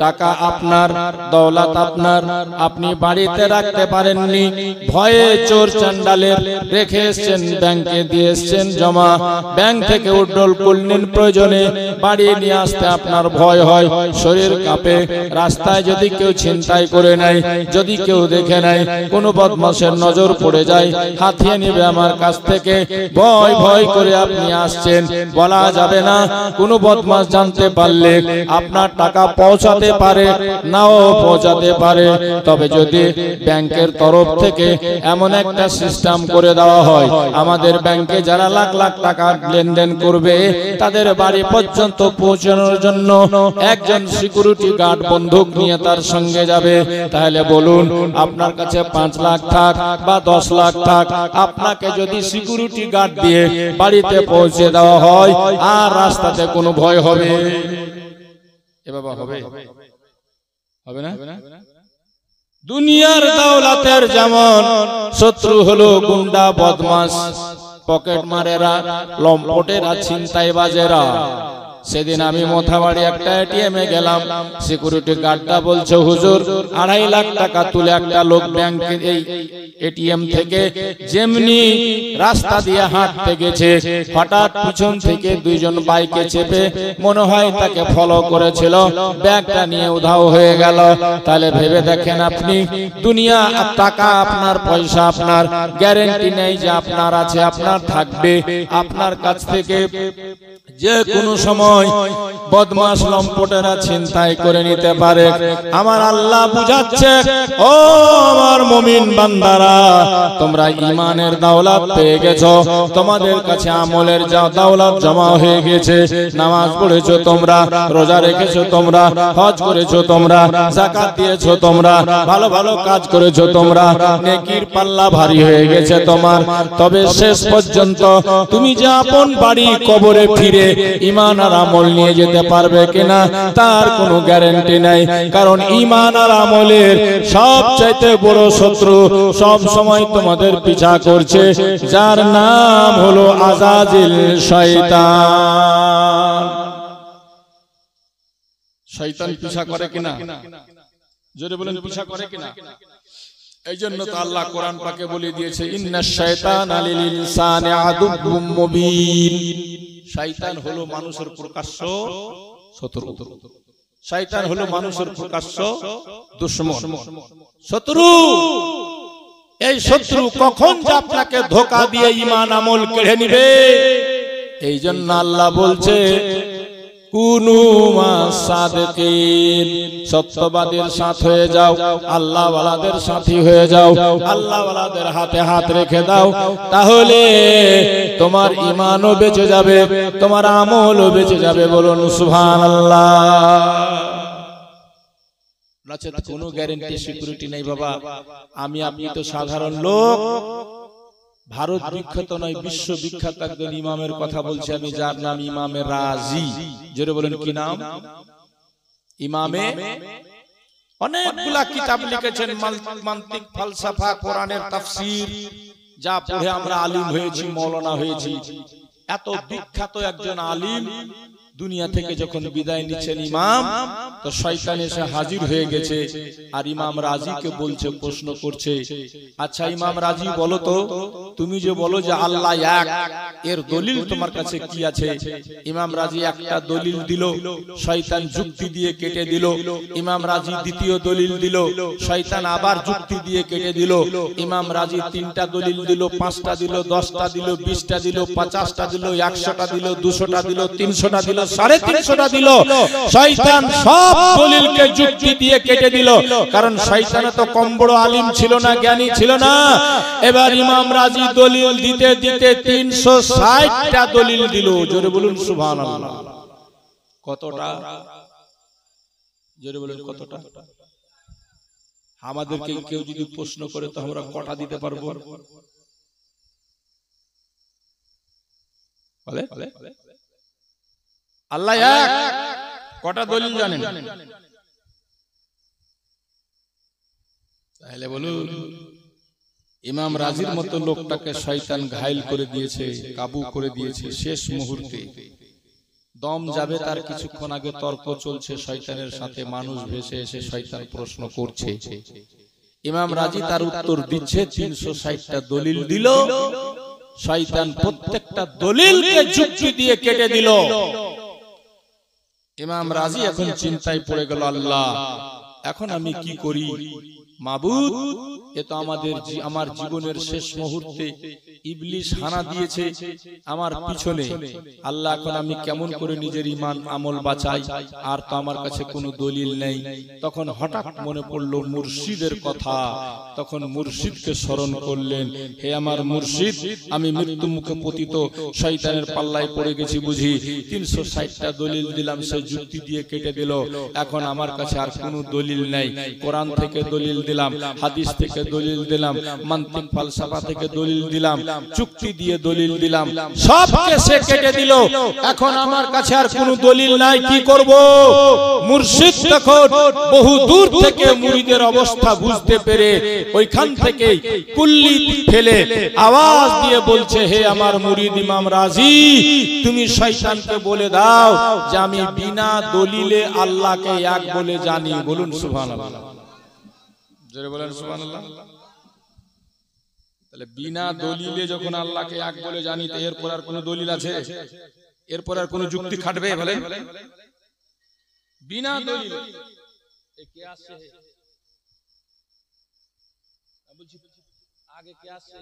টাকা আপনার, দৌলত আপনার, আপনি বাড়িতে রাখতে পারেননি, ভয়ে চোর চান্ডালের রেখে এসছেন, ব্যাংকে দিয়ে এসছেন জমা, ব্যাংক থেকে উইথড্রল করলেন, প্রয়োজনে বাড়ি নিয়ে আসতে আপনার ভয় হয়, শরীর কাঁপে। রাস্তায় যদি কেউ ছিনতাই করে নেয়, যদি কেউ দেখে নেয়, কোনো বদমাশের নজর পড়ে যায়, হাতিয়ে নিবে আমার কাছ থেকে, ভয় ভয় করে আপনি আসছেন। বলা যাবে না, কোনো বদমাশ জানতে পারলে আপনার টাকা পৌঁছাতে পারে, নাও পৌঁছাতে পারে। তবে যদি ব্যাংকের তরফ থেকে এমন একটা সিস্টেম করে দেওয়া হয়, আমাদের ব্যাংকে যারা লাখ লাখ টাকা লেনদেন করবে তাদের বাড়ি পর্যন্ত পৌঁছানোর জন্য একজন সিকিউরিটি গার্ড বন্দুক নিয়ে তার সঙ্গে যাবে, তাহলে বলুন আপনার কাছে 5 লাখ থাক বা 10 লাখ থাক, আপনাকে যদি সিকিউরিটি গার্ড দিয়ে বাড়িতে পৌঁছে দেওয়া হয়, আর রাস্তাতে কোনো ভয় হবে? এ বাবা হবে? হবে না? দুনিয়ার দৌলতের যেমন শত্রু হলো গুন্ডা, বদমাশ, পকেট মারেরা, লম্পটেরা, ছিনতাইবাজেরা, সেদিন আমি মোথাবাড়ি একটা এটিএমে গেলাম, সিকিউরিটি গার্ডটা বলছে হুজুর 2.5 লাখ টাকা তুলে একটা লোক ব্যাংকে এই এটিএম থেকে যেমনি রাস্তা দিয়ে হাঁটতে গেছে, হঠাৎ পিছন থেকে দুইজন বাইকে চেপে মনে হয় তাকে ফলো করেছিল, ব্যাগটা নিয়ে উধাও হয়ে গেল। তাহলে ভেবে দেখেন আপনি, দুনিয়া টাকা আপনার, পয়সা আপনার, গ্যারান্টি নেই যে আপনার আছে, আপনার থাকবে। আপনার কাছ থেকে যে কোনো সময় বদমাশ লম্পটেরা ছিনতাই করে নিতে পারে। আমার আল্লাহ বুঝাচ্ছে, ও আমার মুমিন বান্দারা, তোমরা ঈমানের দাওলাত পেয়ে গেছো, তোমাদের কাছে আমলের দাওলাত জমা হয়ে গেছে। নামাজ পড়েছো তোমরা, রোজা রেখেছো তোমরা, হজ করেছো তোমরা, যাকাত দিয়েছো তোমরা, ভালো ভালো কাজ করেছো তোমরা, নেকির পাল্লা ভারী হয়ে গেছে তোমার। তবে শেষ পর্যন্ত তুমি যে আপন বাড়ি কবরে ফিরে ঈমান আর আমল নিয়ে যেতে পারবে কিনা তার কোনো গ্যারান্টি নাই। কারণ ঈমান আর আমলের সবচাইতে বড় শত্রু সব সময় তোমাদের পিছা করছে, যার নাম হলো আযাজিল, শয়তান। শয়তান পিছা করে কিনা? জোরে বলেন, পিছা করে কিনা? এই জন্য তো আল্লাহ কোরআন পাকে বলে দিয়েছে, ইন্নাশ শায়তানা লিল ইনসানি আদুউম মুবিন। শয়তান হলো মানুষের প্রকাশ্য শত্রু, শয়তান হলো মানুষের প্রকাশ্য দুশমন, শত্রু। এই শত্রু কখন যে আপনাকে ধোঁকা দিয়ে ঈমান আমল কেড়ে নিবে, এই জন্য আল্লাহ বলছে কুনু মাসাদিকিন, সত্যবাদীর সাথ হয়ে যাও, আল্লাহ ওয়ালাদের সাথী হয়ে যাও, আল্লাহ ওয়ালাদের হাতে হাত রেখে দাও, তাহলে তোমার ঈমানও বেঁচে যাবে, তোমার আমলও বেঁচে যাবে। বলুন সুবহানাল্লাহ। নচেত কোনো গ্যারান্টি সিকিউরিটি নেই বাবা। আমি আপনি তো সাধারণ লোক, ভারত বিখ্যাত নয় বিশ্ব বিখ্যাত একজন ইমামের কথা বলছি আমি, যার নাম ইমামে রাজি। জোরে বলেন কি নাম? ইমামে অনেকগুলা কিতাব লিখেছেন, মান্তিক, ফালসাফা, কোরআনের তাফসীর, যা পড়ে আমরা আলিম হয়েছি, মাওলানা হয়েছি। এত বিখ্যাত একজন আলিম দুনিয়া থেকে যখন বিদায় নিচ্ছেন ইমাম, তো শয়তান এসে হাজির হয়ে গেছে আর ইমাম রাজিকে বলছে, প্রশ্ন করছে, আচ্ছা ইমাম রাজি বলো তো, তুমি যে বলো যে আল্লাহ এক, এর দলিল তোমার কাছে কি আছে? ইমাম রাজি একটা দলিল দিল, শয়তান যুক্তি দিয়ে কেটে দিল। ইমাম রাজি দ্বিতীয় দলিল দিল, শয়তান আবার যুক্তি দিয়ে কেটে দিল। ইমাম রাজি 3টা দলিল দিল, 5টা দিল, 10টা দিল, 20টা দিল, 50টা দিল, 100টা দিল, 200টা দিল, 300টা দিল, 350টা দিল। শয়তান সব দলিলকে যুক্তি দিয়ে কেটে দিল, কারণ শয়তান তো কম বড় আলিম ছিল না, জ্ঞানী ছিল না। এবার ইমাম রাজি দলিল দিতে দিতে 360টা দলিল দিল। জোরে বলুন সুবহানাল্লাহ। কতটা? জোরে বলুন কতটা? আমাদেরকে কেউ যদি প্রশ্ন করে তো আমরা কটা দিতে পারবো? বলে আল্লাহ এক, কটা দলিল জানেন? তাহলে বলুন, ইমাম রাজির মতো লোকটাকে শয়তান ঘায়েল করে দিয়েছে, কাবু করে দিয়েছে। শেষ মুহূর্তে দম যাবে তার কিছুক্ষণ আগে তর্ক চলছে শয়তানের সাথে, মানুষ ভেসে এসে শয়তান প্রশ্ন করছে, ইমাম রাজি তার উত্তর দিচ্ছে। 360টা দলিল দিল, শয়তান প্রত্যেকটা দলিলকে যুক্তি দিয়ে কেটে দিল। ইমাম রাজি এখন চিন্তায় পড়ে গেল, আল্লাহ এখন আমি কি করি? মাবুদ, এ তো আমার জীবনের শেষ মুহূর্তে ইবলিস হানা দিয়েছে আমার পিছনে। আল্লাহ এখন আমি কেমন করে নিজের ঈমান আমল বাঁচাই? আর তো আমার কাছে কোনো দলিল নেই। তখন হঠাৎ মনে পড়ল মুর্শিদের কথা। তখন মুর্শিদকে স্মরণ করলেন, হে আমার মুর্শিদ, আমি মৃত্যু মুখে পতিত, শয়তানের পাল্লায় পড়ে গেছি বুঝি। 360টা দলিল দিলাম, সে যুক্তি দিয়ে কেটে দিল। এখন আমার কাছে আর কোনো দলিল নেই। কোরআন থেকে দলিল দিলাম, হাদিস থেকে দলিল দিলাম, মান্তিক ফালসাফা থেকে দলিল দিলাম, যুক্তি দিয়ে দলিল দিলাম, সবকে সে কেটে দিল। এখন আমার কাছে আর কোনো দলিল নাই, কি করব? মুর্শিদ তখন বহু দূর থেকে মুরিদের অবস্থা বুঝতে পেরে ওইখান থেকে কুল্লি ফেলে আওয়াজ দিয়ে বলছে, হে আমার মুরিদ ইমাম রাজি, তুমি শয়তানকে বলে দাও যে আমি বিনা দলিলে আল্লাহকে এক বলে জানি। বলুন সুবহানাল্লাহ, জোরে বলেন সুবহানাল্লাহ। তাহলে বিনা দলিলে যখন আল্লাহকে এক বলে জানি, তো এরপর আর কোনো দলিল আছে? এরপর আর কোনো যুক্তি খাটবে? বলেন, বিনা দলিল কে আসছে? বলছি আগে কে আসছে?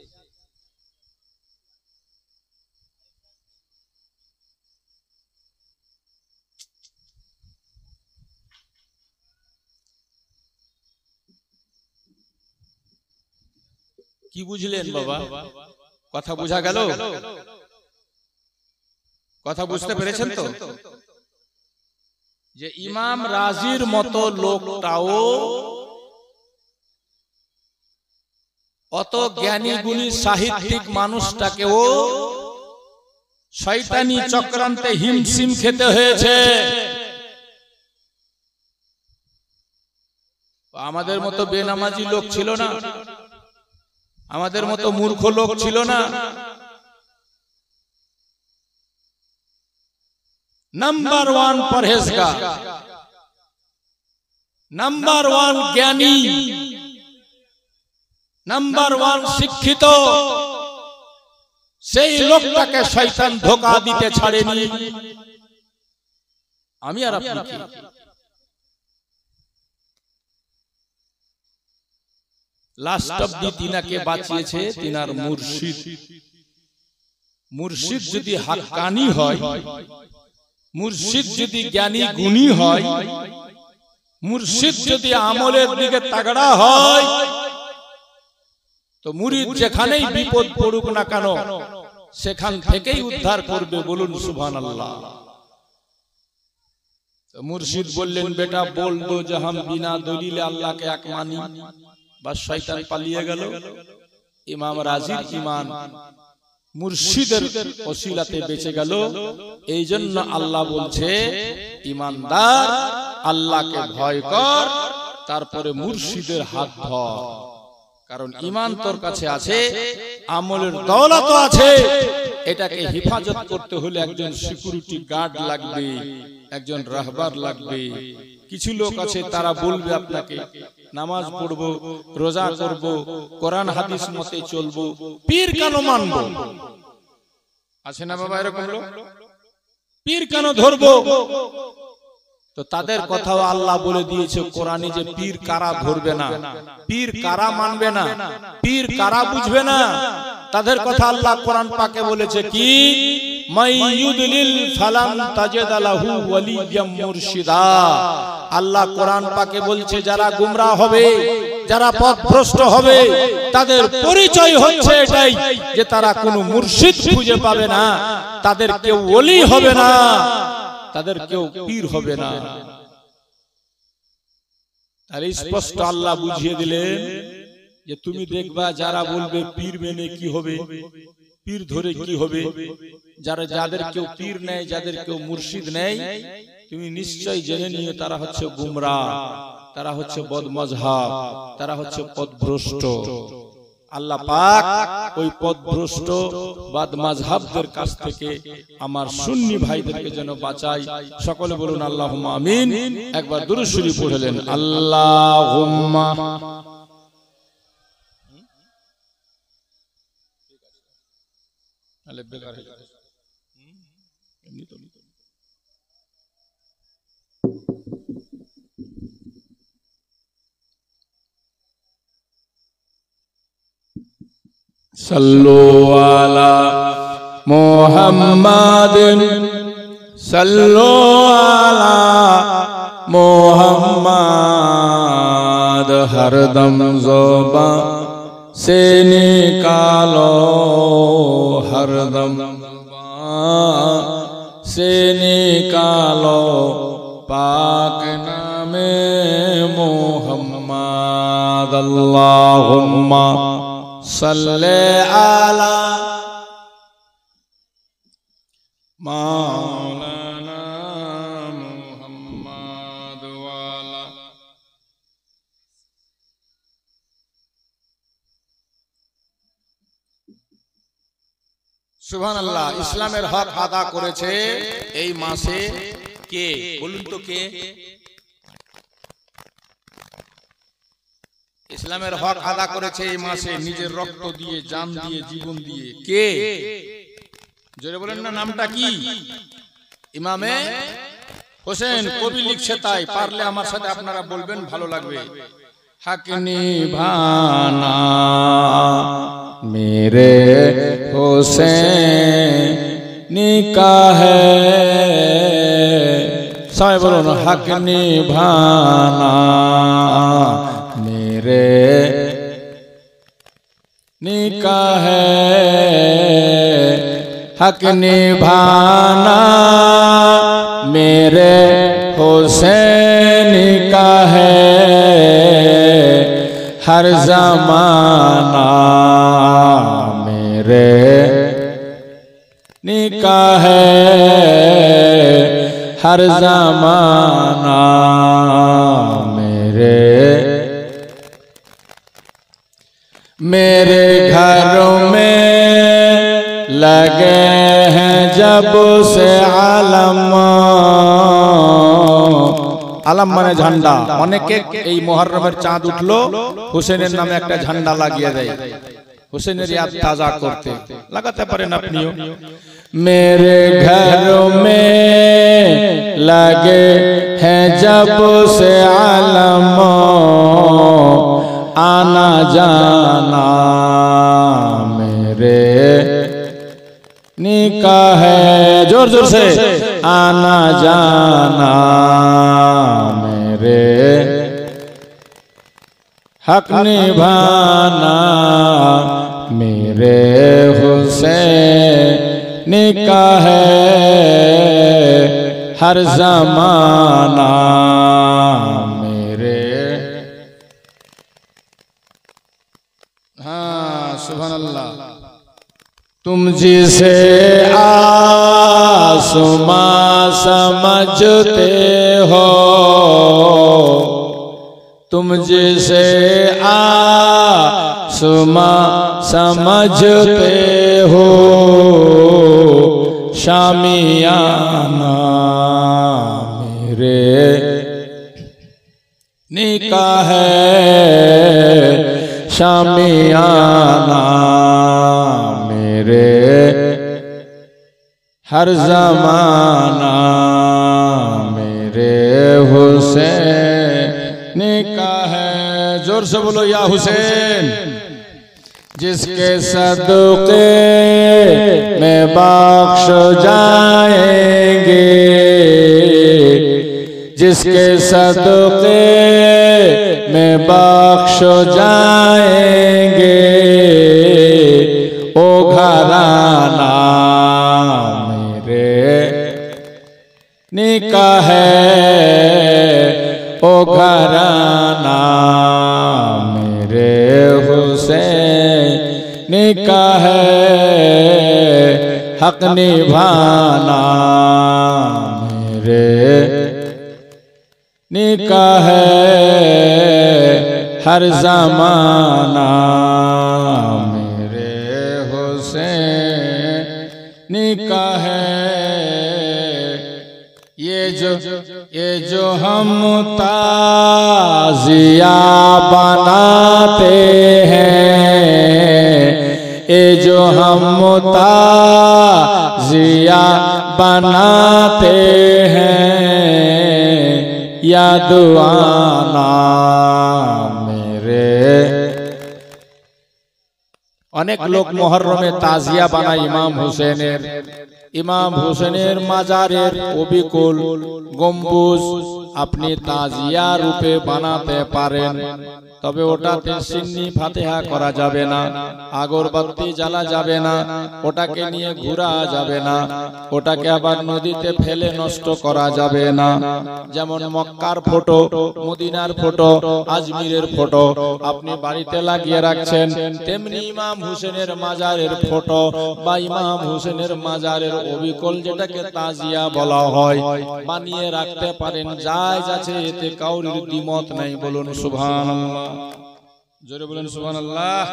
কি বুঝলেন বাবা? কথা বোঝা গেল? কথা বুঝতে পেরেছেন তো? যে ইমাম রাজির মতো লোকটাও অত জ্ঞানী গুণী সাহিত্যিক মানুষটাকেও শয়তানি চক্রান্তে হিমশিম খেতে হয়েছে। আমাদের মতো বেনামাজি লোক ছিল না, আমাদের মতো মূর্খ লোক ছিল না। নাম্বার ওয়ান পরহেজগার, নাম্বার ওয়ান জ্ঞানী, নাম্বার ওয়ান শিক্ষিত, সেই লোকটাকে শয়তান ধোঁকা দিতে ছাড়েনি। আমি আর আপনি কি? লাস্ট অবধি তিনাকে বাঁচিয়েছে তিনার মুর্শিদ। মুর্শিদ যদি হাক্কানি হয়, মুর্শিদ যদি জ্ঞানী গুণী হয়, মুর্শিদ যদি আমলের দিকে তাগড়া হয়, তো মুরিদ যেখানেই বিপদ পড়ুক না কেন সেখান থেকেই উদ্ধার করবে। বলুন সুবহানাল্লাহ। তো মুর্শিদ বললেন, বেটা বল দো যে হাম বিনা দলিলে আল্লাহকে এক মানি। বাস শয়তান পালিয়ে গেল। ইমাম রাজির ঈমান মুর্শিদের ওসিলাতে বেঁচে গেল। এই জন্য আল্লাহ বলছে, ঈমানদার আল্লাহকে ভয় কর, তারপরে মুর্শিদের হাত ধর। কারণ ঈমান তোর কাছে আছে, আমলের দৌলত আছে, এটাকে হেফাজত করতে হলে একজন সিকিউরিটি গার্ড লাগবে, একজন রাহবার লাগবে। কিছু লোক আছে তারা বলবে আপনাকে নামাজ পড়বো, রোজা করব, কোরআন হাদিস মতে চলবো, পীর কেন মানবো? আছে না বাবা এরকম লোক? পীর কেন ধরবো? তো তাদের কথাও আল্লাহ বলে দিয়েছে কোরআনে যে পীর কারা ধরবে না, পীর কারা মানবে না, পীর কারা বুঝবে না, তাদের কথা আল্লাহ কোরআন পাকে বলেছে কি, মাইয়ুদলিল ফালাম তাজিদ লাহু ওয়ালিয়াম মুরশিদা। আল্লাহ কোরআন পাকে বলছে যারা গুমরাহ হবে, যারা পথভ্রষ্ট হবে, তাদের পরিচয় হচ্ছে এটাই যে তারা কোনো মুর্শিদ খুঁজে পাবে না, তাদের কেউ ওলি হবে না, তাদের কেউ পীর হবে না। তাহলে স্পষ্ট আল্লাহ বুঝিয়ে দিলেন যে তুমি দেখবা যারা বলবে পীর মেনে কি হবে, পীর ধরে কি হবে, যারা যাদের কেউ পীর নেই, যাদের কেউ মুর্শিদ নেই, তুমি নিশ্চয় জেনে নিও তারা হচ্ছে গুমরাহ, তারা হচ্ছে বদমজহাব, তারা হচ্ছে পথভ্রষ্ট। আল্লাহ পাক ওই পথভ্রষ্ট বদমজহাবদের কাছ থেকে আমার সুন্নি ভাইদেরকে যেন বাঁচায়। সকলে বলুন আল্লাহুম্মা আমিন। একবার দুরূদ শরীফ পড়লেন, আল্লাহুম্মা। আলে বেকার হয়ে যাবে এমনি তো। সাল্লু আলা মুহাম্মাদিন, সাল্লু আলা মুহাম্মাদ। হরদম ज़ुबां से निकालो, हरदम ज़ुबां से निकालो पाक नाम नामे मोहम्मद अल्लाहुम्मा सल्ले अला मौलाना मुहम्मद वाला। সুবহানাল্লাহ। ইসলামের হক আদা করেছে এই মাসে কে? বলুন তো কে? ইসলামের হক আদা করেছে এই মাসে নিজের রক্ত দিয়ে, জান দিয়ে, জীবন দিয়ে। কে? জোরে বলেন না, নামটা কি? ইমামে হোসেন। কবি লিখছে তাই, পারলে আমার সাথে আপনারা বলবেন, ভালো লাগবে। हक निभाना मेरे हुसैन का है। सभी बोलो ना, हक निभाना मेरे का है। हक निभाना मेरे हुसैन का है। हर ज़माना मेरे निकाह है। हर ज़माना मेरे घरों में लगे हैं जब से आलम। আলাম মানে ঝান্ডা। অনেকে এই মুহররমের চাঁদ উঠলো হুসেনের নামে একটা ঝান্ডা লাগিয়ে দেয়, হুসেনের ইয়াদ তাজা করতে। লাগাতে পারেন আপনিও। मेरे घरों में लगे हैं जब से आलम, आना जाना मेरे निकाह है। जोर जोर से, आना जाना मेरे। हक निभाना मेरे हुसैन का है। हर ज़माना मेरे। हाँ, सुभान अल्लाह। तुम जिसे आसमां समझते हो, तुम जिसे आसमां समझते हो, शामियाना मेरे निकाह है। शामियाना मेरे। हर ज़माना मेरे हुसैन का है। जोर से बोलो, या हुसैन। जिसके सदक़े में बख्श जाएंगे, जिसके सदक़े में बख्श जाएंगे, ओ घराना मेरे निकाह है। ओ घराना मेरे हुसैन का है। हक निभाना मेरे निकाह है। हर ज़माना मेरे हुसैन का है। ये जो हम ताज़िया बनाते हैं, ये जो हम ताज़िया बनाते हैं, याद आना मेरे। অনেক লোক মুহররমে তাজিয়া বানায় ইমাম হুসেনের মাজারের অবিকল গম্বুজ আপনি তাজিয়া রূপে বানাতে পারেন, তবে ওটাতে সিন্নি ফাতিহা করা যাবে না, আগরবাতি জ্বালা যাবে না, ওটাকে নিয়ে ঘোরা যাবে না, ওটাকে আবার নদীতে ফেলে নষ্ট করা যাবে না। যেমন মক্কার ফটো, মদিনার ফটো, আজমিরের ফটো আপনি বাড়িতে লাগিয়ে রাখছেন, তেমনি ইমাম হুসেনের মাজারের ফটো বা ইমাম হুসেনের মাজারের অবিকল যেটাকে তাজিয়া বলা হয় বানিয়ে রাখতে পারেন, জায়েজ আছে, এতে কাউরির দ্বিমত নাই। বলুন সুবহানাল্লাহ, জোরে বলুন সুবহানাল্লাহ।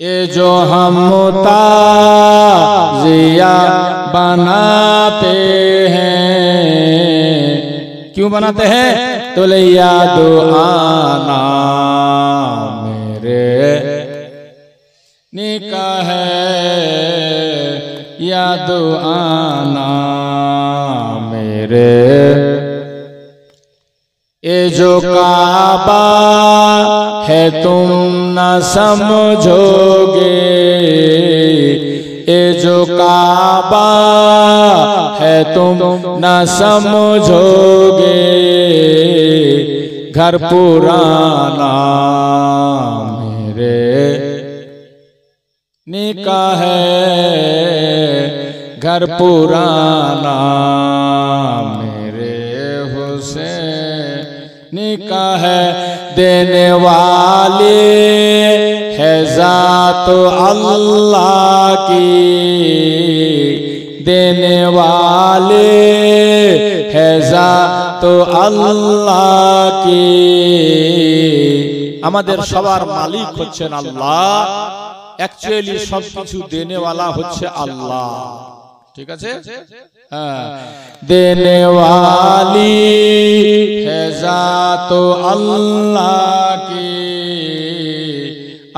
এ जो हम ताजिया बनाते हैं, क्यों बनाते हैं? तो ले याद आना मेरे निकाह है, याद आना मेरे। ये जो काबा है तुम न समझोगे, ये जो काबा है तुम न समझोगे, घर पुराना मेरे निकाह है, घर पुराना मेरे हुसैन निकाह है। देने वाले है जात अल्लाह की, देने वाले है जात अल्लाह की। আমাদের সবার মালিক হচ্ছেন আল্লাহ, অ্যাকচুয়ালি সবকিছু দেনেওয়ালা হচ্ছে আল্লাহ, ঠিক আছে? হ্যাঁ, देने वाली है जात अल्लाह की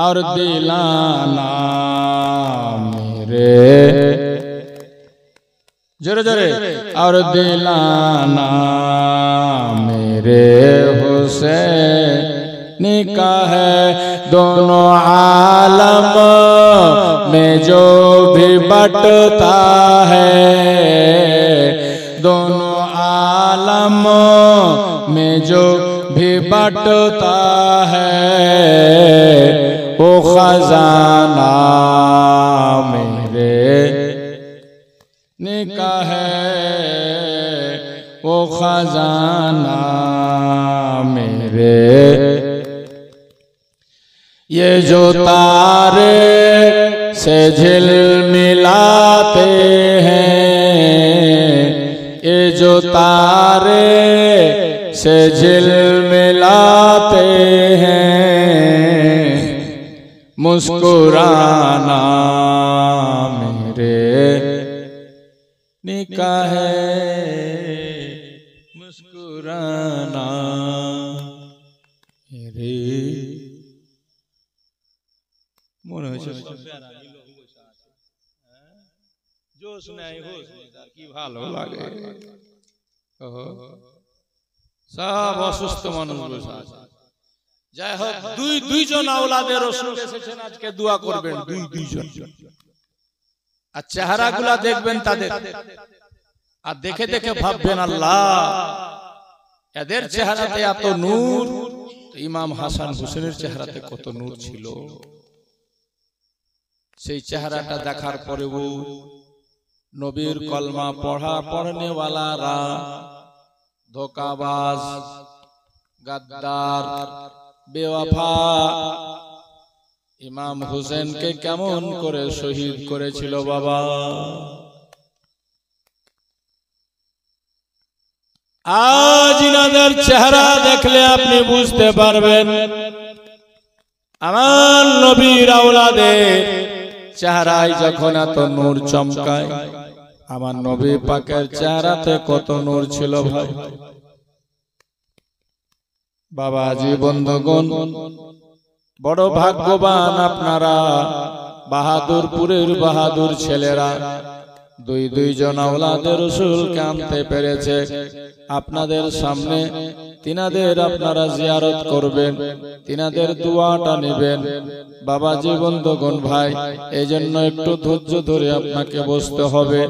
और दिलाना मेरे, जोरे जोरे, और दिलाना मेरे हुसैन निकाह है। दोनों आलम में जो भी बटता है, दोनों आलम में जो भी बटता है, वो खजाना मेरे निकाह है, वो खजाना मेरे। ये जो तारे से झिलमिलाते हैं, ये जो तारे से झिलमिलाते हैं, मुस्कुराना मेरे निकाह है, मुस्कुराना मेरे। মনে হয়েছে জোশ নাই, হোশ নেই, তার কি ভালো লাগে। সব অসুস্থ মানুষ বসে আছে। যাই হোক, দুইজন আওলাদে রাসূল এসেছেন, আজকে দোয়া করবেন দুইজন। আর চেহারাগুলা দেখবেন তাদের, আর দেখে দেখে ভাববেন আল্লাহ এদের চেহারাতে এত নূর, ইমাম হাসান হুসেনের চেহারাতে কত নূর ছিল। সেই চেহারাটা দেখার পরেও নবীর কলমা পড়নেওয়ালারা ধোকাবাজ, গাদ্দার, বেওয়াফা ইমাম হুসেনকে কেমন করে শহীদ করেছিল বাবা। আজ ইনাদের চেহারা দেখলে আপনি বুঝতে পারবেন আমার নবীর আওলাদের চেহারায় যখন এত নূর চমকায়, আমার নবী পাকের চেহারাতে কত নূর ছিল ভাই। বাবাজি বন্ধুগণ, বড় ভাগ্যবান আপনারা, বাহাদুরপুরের বাহাদুর ছেলেরা দুইজন আওলাদে রাসূলকে আনতে পেরেছে। আপনাদের সামনে তিনাদের আপনারা জিয়ারত করবেন, তিনাদের দোয়াটা নেবেন। বাবাজি বন্ধুগণ ভাই, এই জন্য একটু ধৈর্য ধরে আপনাকে বসতে হবে।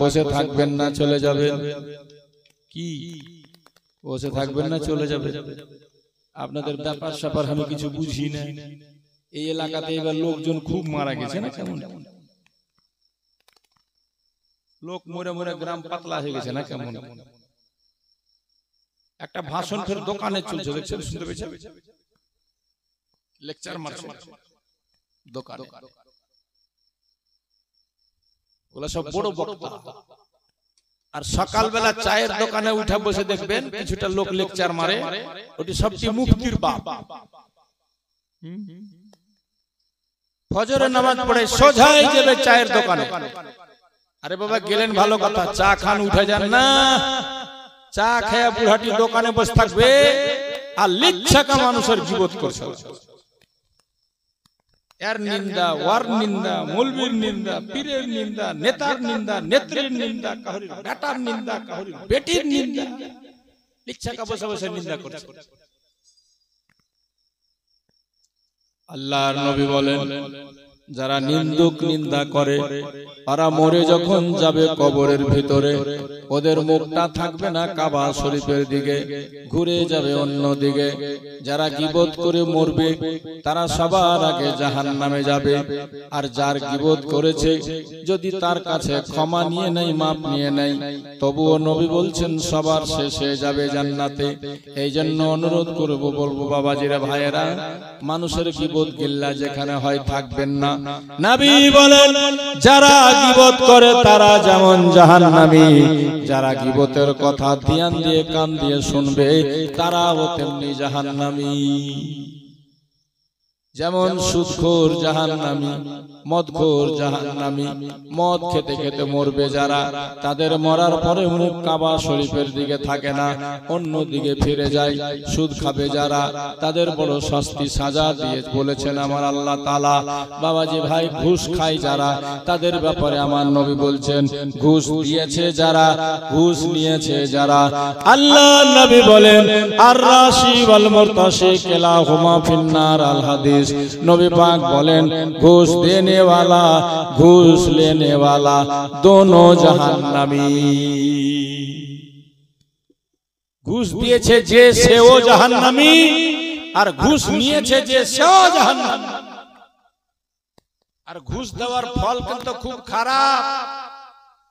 বসে থাকবেন না, চলে যাবেন। কি বসে থাকবেন না, চলে যাবেন? আপনাদের ব্যাপার স্যাপার আমি কিছু বুঝি না। এই এলাকাতে এবার লোকজন খুব মারা গেছে না, কেমন লোক মরে মরে গ্রাম পাতলা হয়ে গেছে না, কেমন? একটা ভাষণ ফের দোকানে চলছে, দেখছেন? শুনতে পেয়েছেন? লেকচার মারছে দোকানে। ওগুলো সব বড় বক্তা। আর সকালবেলা চায়ের দোকানে উঠে বসে দেখবেন কিছুটা লোক লেকচার মারে, ওটি সবটি মুফতির বাপ। ফজরের নামাজ পড়ে সোজাই যাবে চায়ের দোকানে। আরে বাবা গেলেন ভালো কথা, চা খান, উঠে যান না। চা খেয়ে বুড়াটি দোকানে বসে থাকবে আর লিচ্ছাকা মানুষের জীবত করছে। এর নিন্দা, ওয়ার নিন্দা, মৌলবীর নিন্দা, পীরের নিন্দা, নেতার নিন্দা, নেত্রীর নিন্দা, কাহরির বেটার নিন্দা, কাহরির বেটির নিন্দা, লিচ্ছাকা বসে বসে নিন্দা করছে। আল্লাহর নবী বলেন, যারা নিন্দুক নিন্দা করে ওরা মরে যখন যাবে কবরের ভিতরে, ওদের মুখটা থাকবে না কাবা শরীফের দিকে, ঘুরে যাবে অন্য দিকে। যারা গীবত করে মরবে তারা সবার আগে জাহান্নামে যাবে। আর যার গীবত করেছে যদি তার কাছে ক্ষমা নিয়ে নেয়, মাপ নিয়ে নেয়, তবুও নবী বলছেন সবার শেষে যাবে জান্নাতে। এই জন্য অনুরোধ করব, বলবো বাবাজিরা, ভাইয়েরা, মানুষের গীবত গিল্লা যেখানে হয় থাকবেন না। নবী বলেন, যারা গীবত করে তারা যেমন জাহান্নামী, যারা গীবতের কথা ধ্যান দিয়ে কান দিয়ে শুনবে তারাও তেমনি জাহান্নামী। যেমন সুদখোর জাহান্নামী, মদখোর জাহান্নামী। মদ খেতে খেতে মরবে যারা, তাদের মরার পরে মুখ কাবা শরীফের দিকে থাকে না, অন্য দিকে ফিরে যায়। সুদ খাবে যারা, তাদের বড় শাস্তি সাজা দিয়ে বলেছেন আমার আল্লাহ তাআলা। বাবাজি ভাই, ঘুষ খায় যারা, তাদের ব্যাপারে আমার নবী বলছেন, ঘুষ দিয়েছে যারা, ঘুষ নিয়েছে যারা, আল্লাহ নবী বলেন, আর রাশি ওয়াল মুরতাশি কিলাহুমা ফিন্নার। আল হাদিস। নবী পাক বলেন, ঘুষ দেনে वाला घूस लेने वाला दोनों जहन्नमी। ঘুষ দিয়েছে যে সেও জাহান্নামী, আর ঘুষ নিয়েছে যে সেও জাহান্নামী। আর ঘুষ দেওয়ার ফল কিন্তু খুব খারাপ।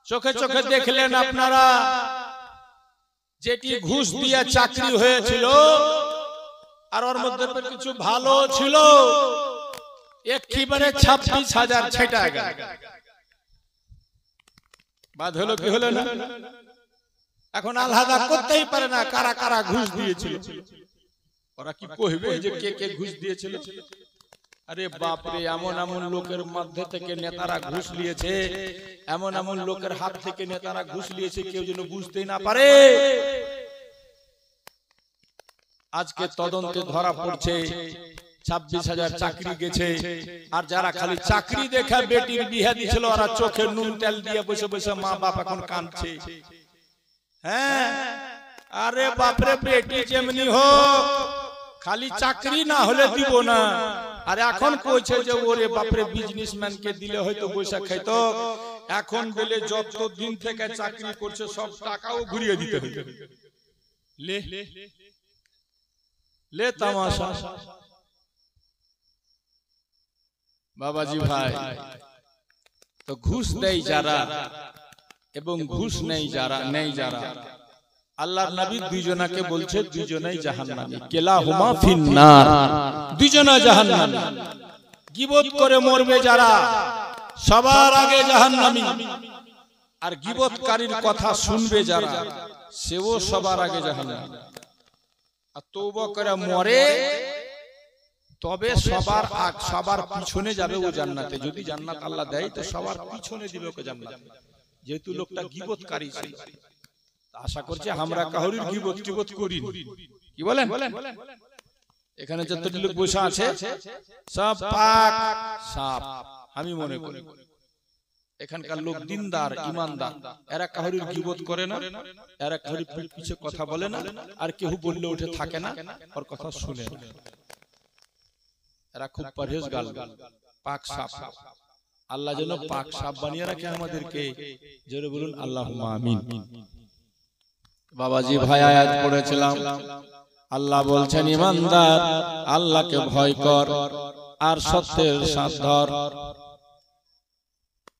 চোখে চোখে দেখলেন আপনারা, যেটি ঘুষ দিয়ে চাকরি হয়েছিল আর ওর মধ্যে কিছু ভালো ছিল, একেবারে 26,000 ছেটা গেল। বাদ হলো কি হলো না? এখন আলাদা করতেই পারে না কারা কারা ঘুষ দিয়েছিল। ওরা কি কইবে যে কে কে ঘুষ দিয়েছিল? আরে বাপ রে, এমন এমন লোকের মধ্যে থেকে নেতারা ঘুষ নিয়েছে, এমন এমন লোকের হাত থেকে নেতারা ঘুষ নিয়েছে, কেউ যেন বুঝতেই না পারে। আজকে তদন্তে ধরা পড়ছে 26,000 চাকরি গেছে। আর যারা খালি চাকরি দেখা বেটির বিয়ে দিয়েছিল, ওরা চোখে নুন তেল দিয়ে বসে বসে মা বাপ এখন কাঁদছে। হ্যাঁ, আরে বাপরে, বেটি যেমনি হোক, খালি চাকরি না হলে দিব না। আর এখন কইছে যে ওরে বাপরে, বিজনেসম্যান কে দিলে হয়তো পয়সা খাইতো। এখন বলে যত দিন থেকে চাকরি করছে সব টাকাও ঘুরিয়ে দিতে হবে। লে লে তামাশা। বাবাজি ভাই, তো ঘুষ দেয় যারা এবং ঘুষ নেই যারা, আল্লাহর নবী দুইজনাকে বলছে দুইজনাই জাহান্নামী। কিলাহুমা ফিন্নার, দুইজনা জাহান্নামী। গীবত করে মরবে যারা, সবার আগে জাহান্নামী। আর গীবতকারীর কথা শুনবে যারা, সেও সবার আগে জাহান্নামী। আর তওবা করে মরে, তবে সবার পিছনে যাবে ও জান্নাতে। যদি জান্নাত আল্লাহ দেয় তো সবার পিছনে দিবে ওকে জান্নাত, যেহেতু লোকটা গীবতকারী ছিল। আশা করছি আমরা কাহরির গীবত করি। কি বলেন? এখানে যতটি লোক বসে আছে সব পাক সাফ, আমি মনে করি। এখানকার লোক দিনদার ইমানদার, এরা কাহরির গীবত করে না, এরা কাহরির পিছে কথা বলে না, আর কেউ বললে উঠে থাকে না, ওর কথা শুনে না। এরা খুব পরহেজগার, পাক সাফ। আল্লাহ যেন পাক সাফ বানিয়ে রাখে আমাদেরকে। জোরে বলুন আল্লাহুম্মা আমিন। বাবাজি ভাই আয়াত পড়েছিলাম, আল্লাহ বলছেন ইমানদার আল্লাহকে ভয় কর আর সত্যের সাথ ধর।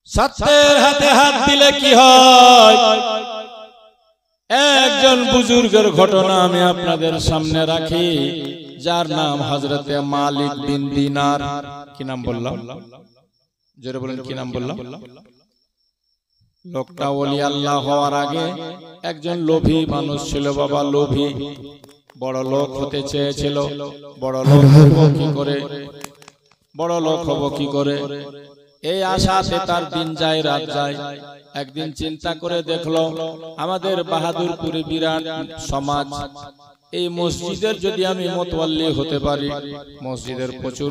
সত্যের হাতে হাত দিলে কি হয়? একজন বুজুর্গের ঘটনা আমি আপনাদের সামনে রাখি, যার নাম হযরতে মালিক বিন দিনার। কি নাম বললাম? জোরে বলেন কি নাম বললাম? লোকটা ওলি আল্লাহ হওয়ার আগে একজন লোভী মানুষ ছিল বাবা, লোভী। বড় লোক হতে চেয়েছিল। বড় লোক হব কি করে, বড় লোক হব কি করে, এই আশাতে তার দিন যায় রাত যায়। একদিন চিন্তা করে দেখলো, আমাদের বাহাদুরপুরে বিরাট সমাজ, এই মসজিদের যদি আমি মোতওয়াল্লি হতে পারি, মসজিদের প্রচুর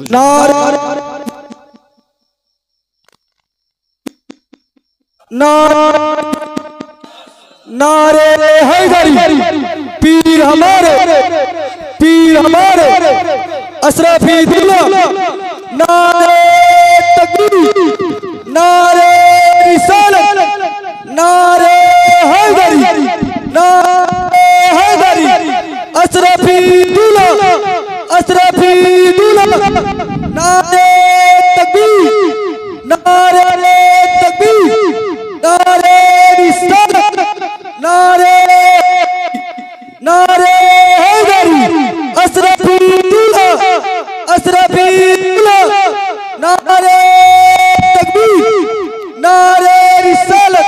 नारे हैदरी, पीर हमारे अशरफी दुल्ला, नारे तकबीर, नारे रिसालत, नारे हैदरी, अशरफी दुल्ला, नारे तकबीर, नारे तकबीर, नारे रिसालत, नारे हैदरी, अशरफी दुल्ला, नारे तकबीर, नारे रिसालत,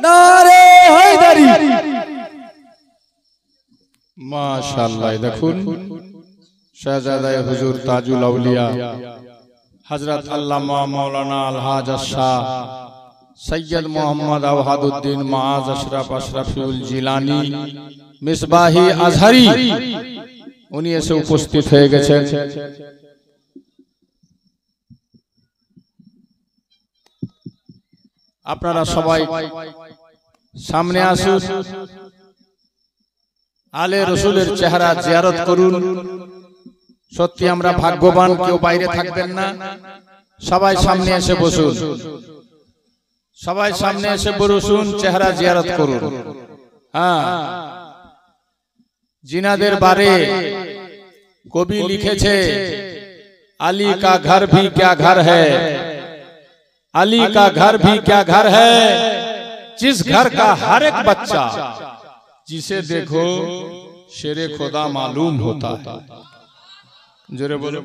नारे हैदरी। माशाअल्लाह। দেখুন শাহজাদা হুজুর তাজুল আউলিয়া হযরত আল্লামা মাওলানা আলহাজ শাহ সৈয়দ মোহাম্মদ আওহাদউদ্দিন মাআজ আশরাফ আশরাফিউল জিলানী মিসবাহি আজহারি, উনি এসে উপস্থিত হয়ে গেছেন। আপনারা সবাই সামনে আসুন, আলে রসুলের চেহারা জিয়ারত করুন। সত্যি আমরা ভাগ্যবান, কেউ বাইরে থাকবেন না, সবাই সামনে এসে বসুন, সবাই সামনে এসে বসুন, চেহারা জিয়ারত করুন। হ্যাঁ, জিনাদের বারে কবি লিখেছে, আলী কা ঘর ভি ক্যা ঘর হ্যায়, अली का घर भी क्या घर है, जिस घर का हर एक बच्चा जिसे देखो शेरे खुदा मालूम होता है। जोरे बोलो।